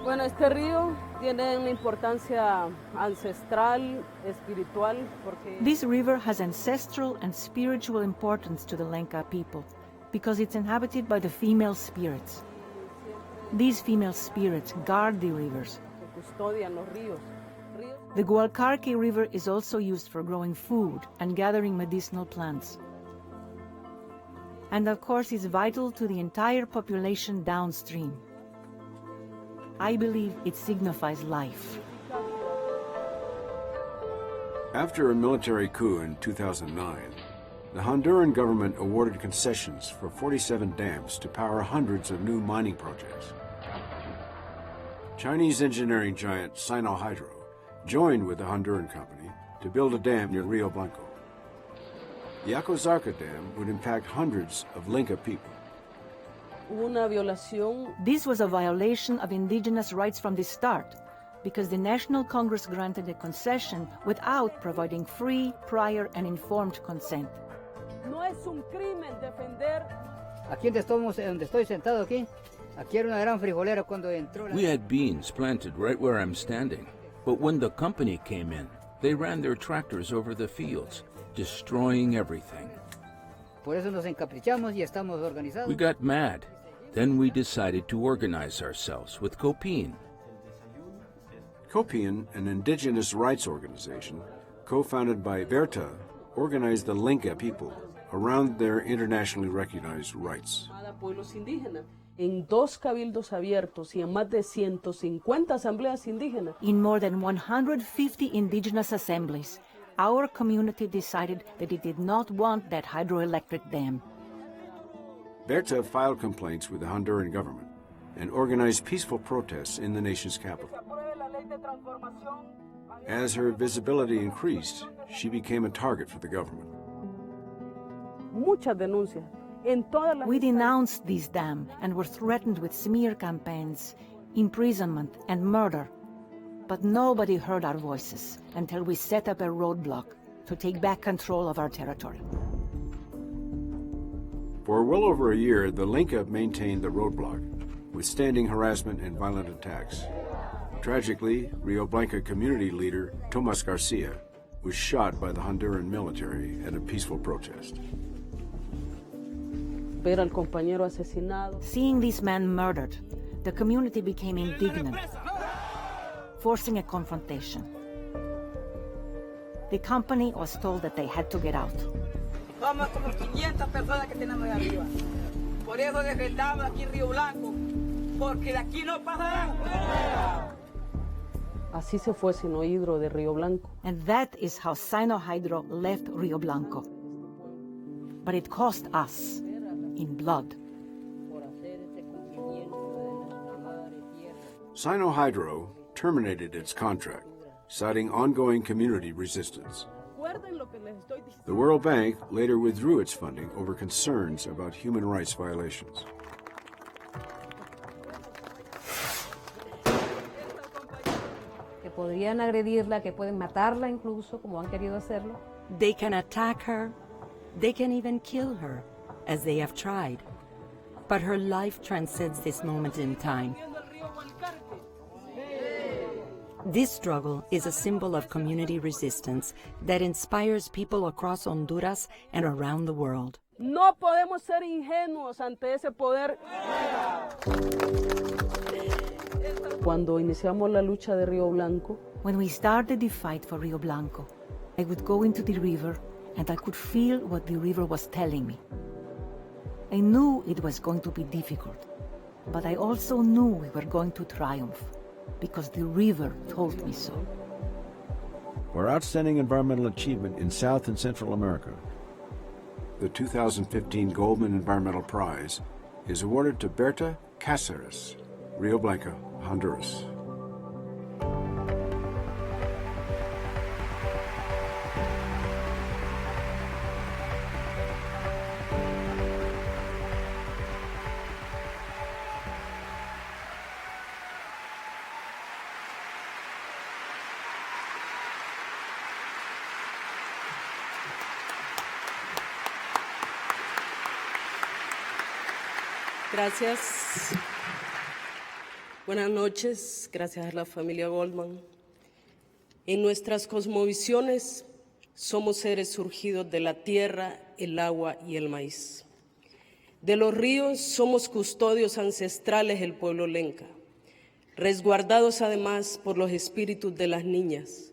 C: Bueno, este río tiene una importancia ancestral, espiritual, porque...
D: This river has ancestral and spiritual importance to the Lenca people because it's inhabited by the female spirits. These female spirits guard the rivers. The Gualcarque River is also used for growing food and gathering medicinal plants. And of course, is vital to the entire population downstream. I believe it signifies life.
N: After a military coup in 2009, the Honduran government awarded concessions for 47 dams to power hundreds of new mining projects. Chinese engineering giant Sinohydro joined with the Honduran company to build a dam near Rio Blanco. The Acozarca Dam would impact hundreds of Lenca people.
D: This was a violation of indigenous rights from the start, because the National Congress granted a concession without providing free, prior, and informed consent.
C: No es un crimen defender
E: Aquí donde estoy sentado aquí, aquí era una gran frijolera cuando entró.
R: We had beans planted right where I'm standing, but when the company came in, they ran their tractors over the fields, destroying everything.
E: Por eso nos encaprichamos y estamos organizados.
R: We got mad. Then we decided to organize ourselves with Copine.
N: Copine, an indigenous rights organization, co-founded by Berta, organized the Lenca people around their internationally recognized rights.
C: Pueblos indígenas, en 2 cabildos abiertos y en más de 150 asambleas indígenas.
D: In more than 150 indigenous assemblies, our community decided that it did not want that hydroelectric dam.
N: Berta filed complaints with the Honduran government and organized peaceful protests in the nation's capital. As her visibility increased, she became a target for the government.
C: Muchas denuncias.
D: We denounced this dam and were threatened with smear campaigns, imprisonment, and murder. But nobody heard our voices until we set up a roadblock to take back control of our territory.
N: For well over a year, the Lenca maintained the roadblock, withstanding harassment and violent attacks. Tragically, Rio Blanco community leader Tomas Garcia was shot by the Honduran military at a peaceful protest.
C: Ver al compañero asesinado.
D: Seeing this man murdered, the community became indignant, forcing a confrontation. The company was told that they had to get out.
F: Somos como 500 personas que tenemos ahí arriba. Por eso defendamos aquí en Río Blanco, porque de aquí no pasarán.
C: Así se fue Sinohydro de Río Blanco.
D: And that is how Sinohydro left Rio Blanco. But it cost us in blood.
N: Sinohydro terminated its contract, citing ongoing community resistance. The World Bank later withdrew its funding over concerns about human rights violations.
G: Que podrían agredirla, que pueden matarla incluso, como han querido hacerlo.
H: They can attack her. They can even kill her, as they have tried. But her life transcends this moment in time. This struggle is a symbol of community resistance that inspires people across Honduras and around the world.
C: No podemos ser ingenuos ante ese poder. Cuando iniciamos la lucha de Río Blanco,
D: when we started the fight for Rio Blanco, I would go into the river and I could feel what the river was telling me. I knew it was going to be difficult, but I also knew we were going to triumph, because the river told me so.
N: For outstanding environmental achievement in South and Central America, the 2015 Goldman Environmental Prize is awarded to Berta Caceres, Rio Blanco, Honduras.
C: Gracias. Buenas noches. Gracias a la familia Goldman. En nuestras cosmovisiones somos seres surgidos de la tierra, el agua y el maíz. De los ríos somos custodios ancestrales del pueblo lenca, resguardados además por los espíritus de las niñas,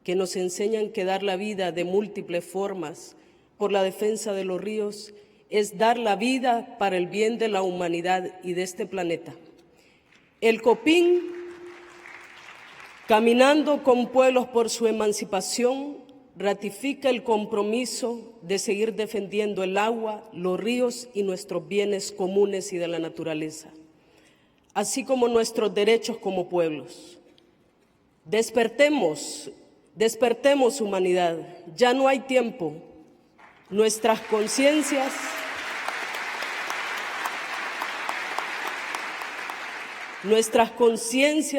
C: que nos enseñan que dar la vida de múltiples formas por la defensa de los ríos es dar la vida para el bien de la humanidad y de este planeta. El Copín, caminando con pueblos por su emancipación, ratifica el compromiso de seguir defendiendo el agua, los ríos y nuestros bienes comunes y de la naturaleza, así como nuestros derechos como pueblos. Despertemos, despertemos humanidad, ya no hay tiempo. Nuestras conciencias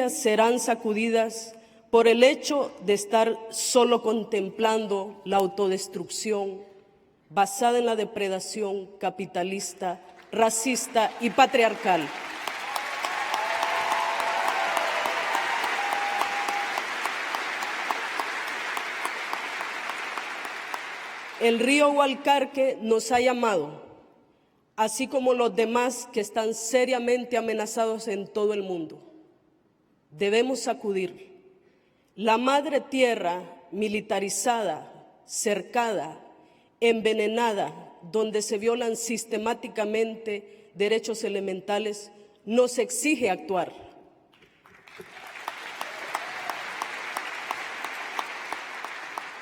C: serán sacudidas por el hecho de estar solo contemplando la autodestrucción basada en la depredación capitalista racista y patriarcal. El río Gualcarque nos ha llamado, así como los demás que están seriamente amenazados en todo el mundo. Debemos acudir. La madre tierra militarizada, cercada, envenenada, donde se violan sistemáticamente derechos elementales, nos exige actuar.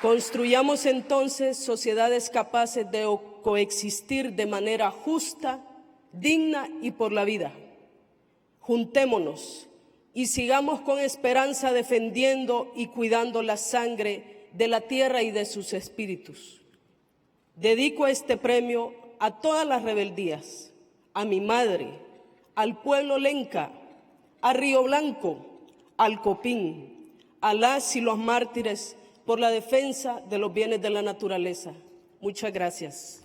C: Construyamos entonces sociedades capaces de coexistir de manera justa, digna y por la vida. Juntémonos y sigamos con esperanza defendiendo y cuidando la sangre de la tierra y de sus espíritus. Dedico este premio a todas las rebeldías, a mi madre, al pueblo lenca, a Río Blanco, al Copín, a las y los mártires por la defensa de los bienes de la naturaleza. Muchas gracias.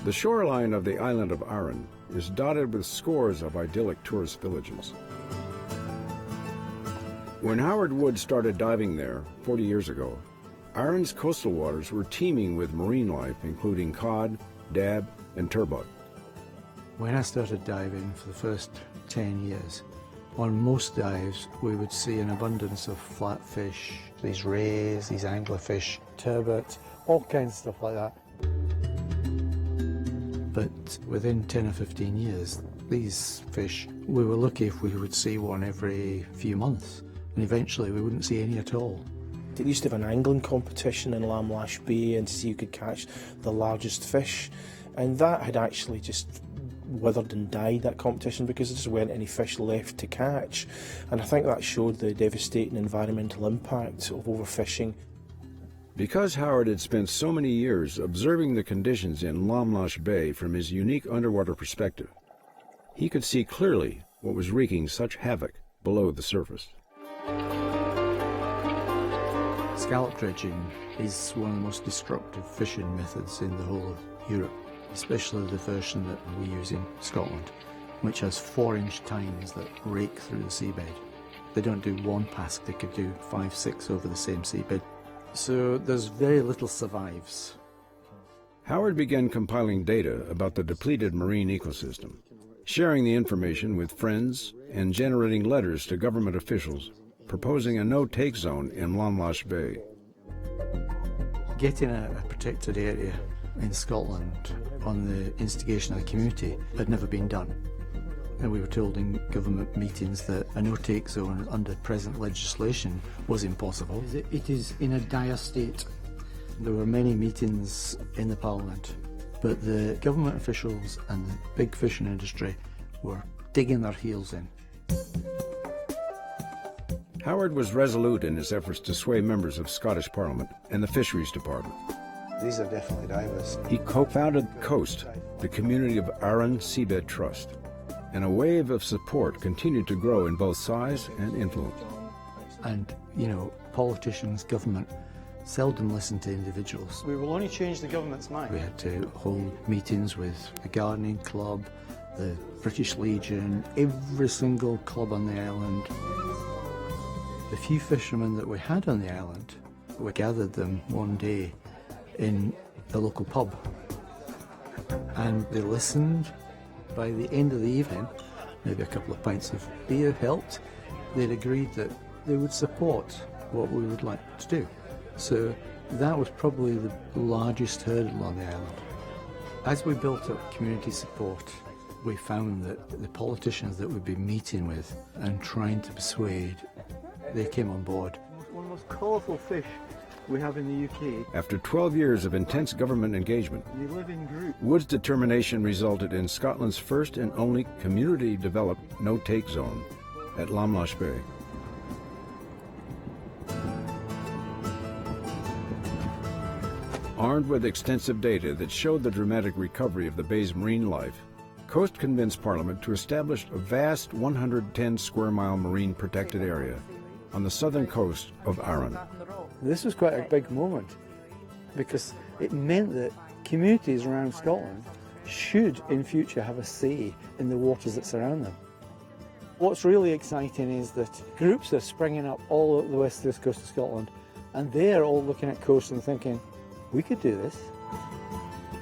N: The shoreline of the island of Aran is dotted with scores of idyllic tourist villages. When Howard Wood started diving there 40 years ago, Aran's coastal waters were teeming with marine life, including cod, dab, and turbot.
A: When I started diving for the first 10 years, on most dives we would see an abundance of flatfish, these rays, these anglerfish, turbot, all kinds of stuff like that. But within 10 or 15 years, these fish, we were lucky if we would see one every few months, and eventually we wouldn't see any at all.
I: They used to have an angling competition in Lamlash Bay and to see who could catch the largest fish, and that had actually just withered and died, that competition, because there just weren't any fish left to catch. And I think that showed the devastating environmental impact of overfishing.
N: Because Howard had spent so many years observing the conditions in Lamlash Bay from his unique underwater perspective, he could see clearly what was wreaking such havoc below the surface.
A: Scallop dredging is one of the most destructive fishing methods in the whole of Europe, especially the version that we use in Scotland, which has 4-inch tines that rake through the seabed. They don't do one pass, they could do 5, 6 over the same seabed. So there's very little survives.
N: Howard began compiling data about the depleted marine ecosystem, sharing the information with friends and generating letters to government officials proposing a no-take zone in Lamlash Bay.
A: Getting a protected area in Scotland on the instigation of the community had never been done. And we were told in government meetings that a no-take zone under present legislation was impossible. It is in a dire state. There were many meetings in the Parliament, but the government officials and the big fishing industry were digging their heels in.
N: Howard was resolute in his efforts to sway members of Scottish Parliament and the Fisheries Department.
I: These are definitely divers.
N: He co-founded COAST, the community of Aran Seabed Trust, and a wave of support continued to grow in both size and influence.
A: And, you know, politicians, government, seldom listen to individuals.
U: We will only change the government's mind.
A: We had to hold meetings with the Gardening Club, the British Legion, every single club on the island. The few fishermen that we had on the island, we gathered them one day in the local pub. And they listened. By the end of the evening, maybe a couple of pints of beer helped, they'd agreed that they would support what we would like to do. So that was probably the largest hurdle on the island. As we built up community support, We found that the politicians that we'd be meeting with and trying to persuade, they came on board.
J: One of the most colourful fish we have in the UK.
N: After 12 years of intense government engagement,
J: They live in groups.
N: Wood's determination resulted in Scotland's first and only community-developed no-take zone at Lamlash Bay. Armed with extensive data that showed the dramatic recovery of the bay's marine life, Coast convinced Parliament to establish a vast 110-square-mile marine protected area on the southern coast of Arran.
J: This was quite a big moment because it meant that communities around Scotland should in future have a say in the waters that surround them. What's really exciting is that groups are springing up all over the west coast of Scotland, and they're all looking at Coast and thinking, we could do this.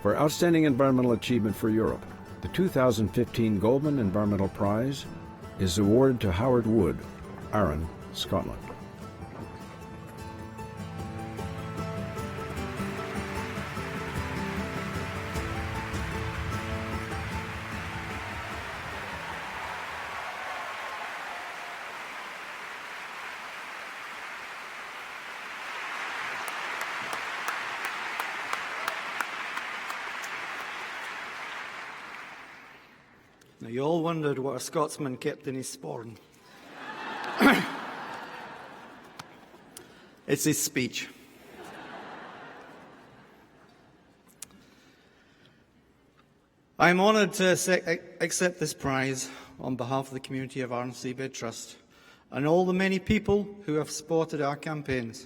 N: For outstanding environmental achievement for Europe, the 2015 Goldman Environmental Prize is awarded to Howard Wood, Arran, Scotland.
J: Now, you all wondered what a Scotsman kept in his sporran. It's his speech. I'm honoured to accept this prize on behalf of the community of Arran Seabed Trust and all the many people who have supported our campaigns.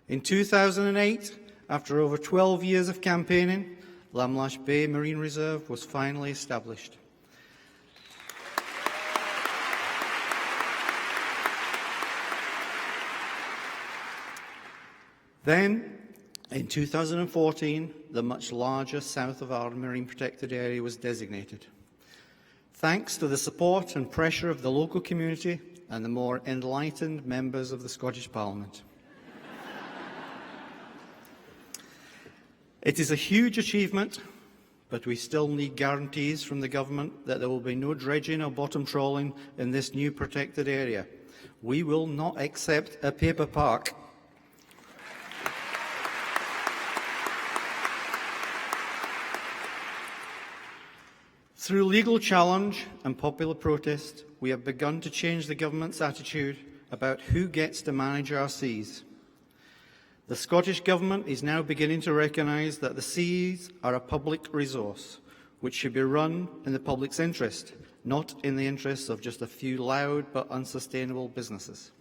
J: In 2008, after over 12 years of campaigning, Lamlash Bay Marine Reserve was finally established. Then, in 2014, the much larger south of Arran Marine Protected Area was designated. Thanks to the support and pressure of the local community and the more enlightened members of the Scottish Parliament. It is a huge achievement, but we still need guarantees from the government that there will be no dredging or bottom trawling in this new protected area. We will not accept a paper park. Through legal challenge and popular protest, we have begun to change the government's attitude about who gets to manage our seas. The Scottish Government is now beginning to recognise that the seas are a public resource, which should be run in the public's interest, not in the interests of just a few loud but unsustainable businesses.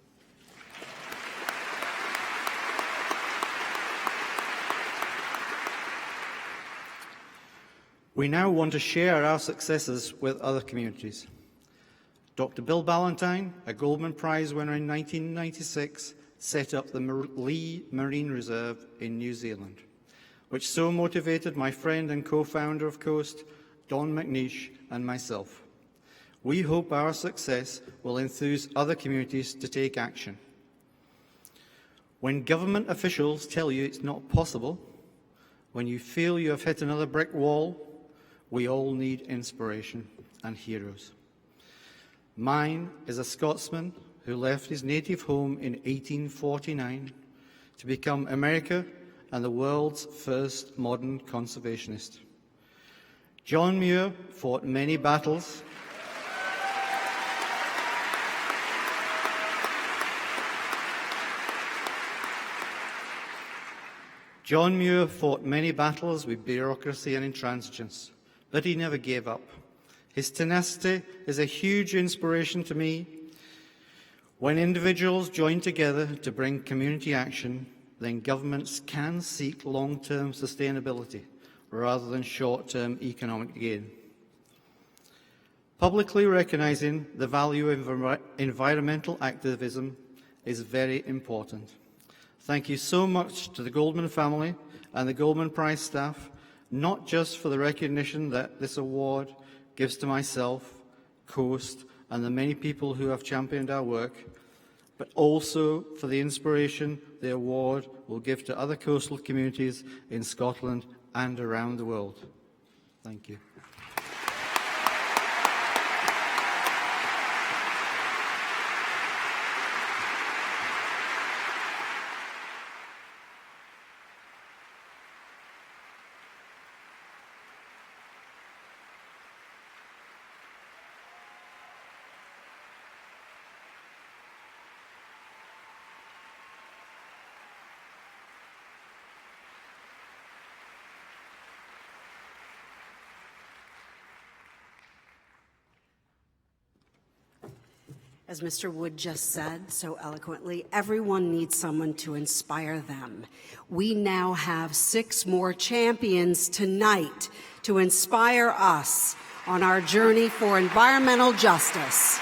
J: We now want to share our successes with other communities. Dr. Bill Ballantyne, a Goldman Prize winner in 1996, set up the Lee Marine Reserve in New Zealand, which so motivated my friend and co-founder of Coast, Don McNeish, and myself. We hope our success will enthuse other communities to take action. When government officials tell you it's not possible, when you feel you have hit another brick wall, we all need inspiration and heroes. Mine is a Scotsman who left his native home in 1849 to become America and the world's first modern conservationist. John Muir fought many battles. John Muir fought many battles with bureaucracy and intransigence, but he never gave up. His tenacity is a huge inspiration to me. When individuals join together to bring community action, then governments can seek long-term sustainability rather than short-term economic gain. Publicly recognising the value of environmental activism is very important. Thank you so much to the Goldman family and the Goldman Prize staff, not just for the recognition that this award gives to myself, Coast, and the many people who have championed our work, but also for the inspiration the award will give to other coastal communities in Scotland and around the world. Thank you.
M: As Mr. Wood just said so eloquently, everyone needs someone to inspire them. We now have 6 more champions tonight to inspire us on our journey for environmental justice.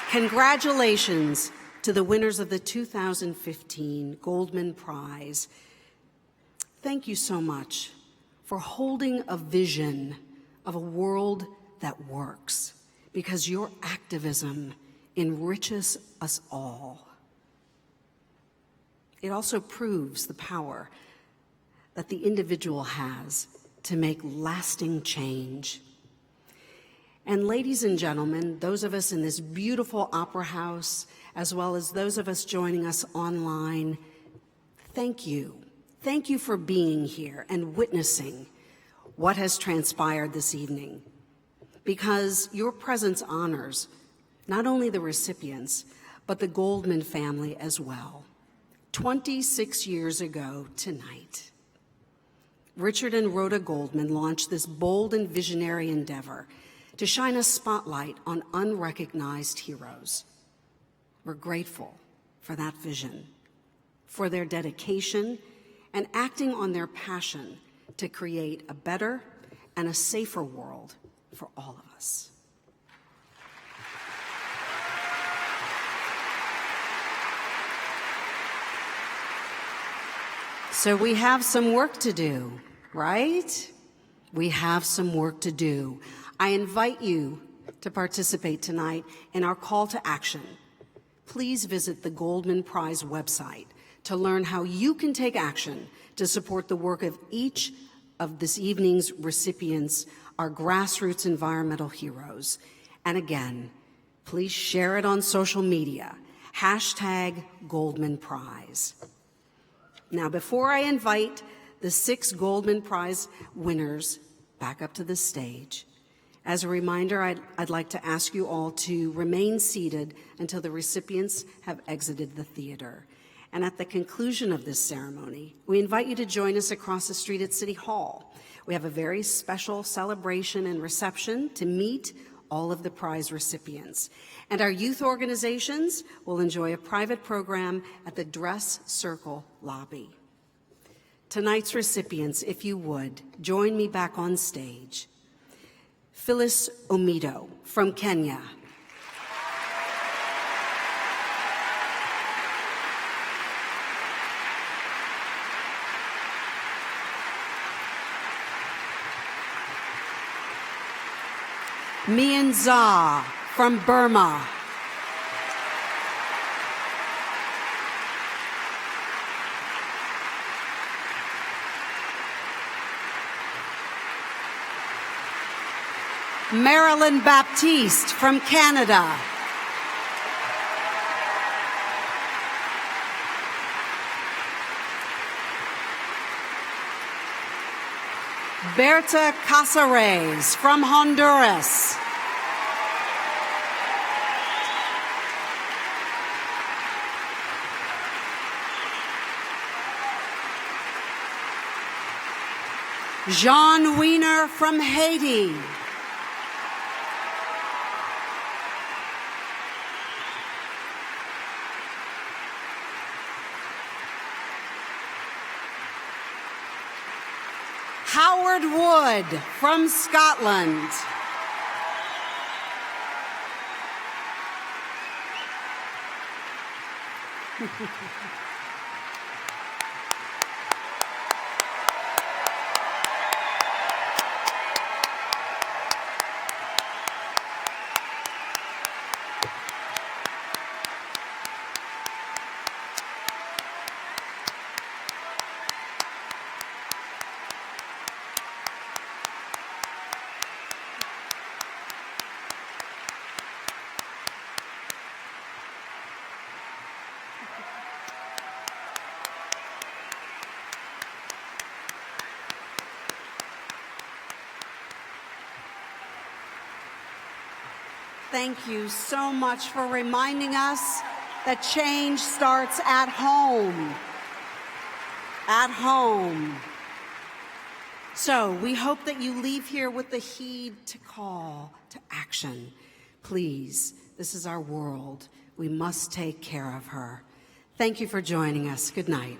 M: Congratulations to the winners of the 2015 Goldman Prize. Thank you so much for holding a vision of a world that works, because your activism enriches us all. It also proves the power that the individual has to make lasting change. And ladies and gentlemen, those of us in this beautiful opera house, as well as those of us joining us online, thank you. Thank you for being here and witnessing what has transpired this evening, because your presence honors not only the recipients, but the Goldman family as well. 26 years ago tonight, Richard and Rhoda Goldman launched this bold and visionary endeavor to shine a spotlight on unrecognized heroes. We're grateful for that vision, for their dedication, and acting on their passion to create a better and a safer world for all of us. So we have some work to do, right? We have some work to do. I invite you to participate tonight in our call to action. Please visit the Goldman Prize website to learn how you can take action to support the work of each of this evening's recipients, our grassroots environmental heroes. And again, please share it on social media, #Goldman Prize. Now, before I invite the 6 Goldman Prize winners back up to the stage, as a reminder, I'd like to ask you all to remain seated until the recipients have exited the theater. And at the conclusion of this ceremony, we invite you to join us across the street at City Hall. We have a very special celebration and reception to meet all of the prize recipients. And our youth organizations will enjoy a private program at the Dress Circle lobby. Tonight's recipients, if you would, join me back on stage. Phyllis Omito from Kenya. Myint Zaw from Burma. Marilyn Baptiste from Canada. Berta Caceres from Honduras. Weiner from Haiti. Wood from Scotland. Thank you so much for reminding us that change starts at home. At home. So we hope that you leave here with the heed to call to action. Please, this is our world. We must take care of her. Thank you for joining us. Good night.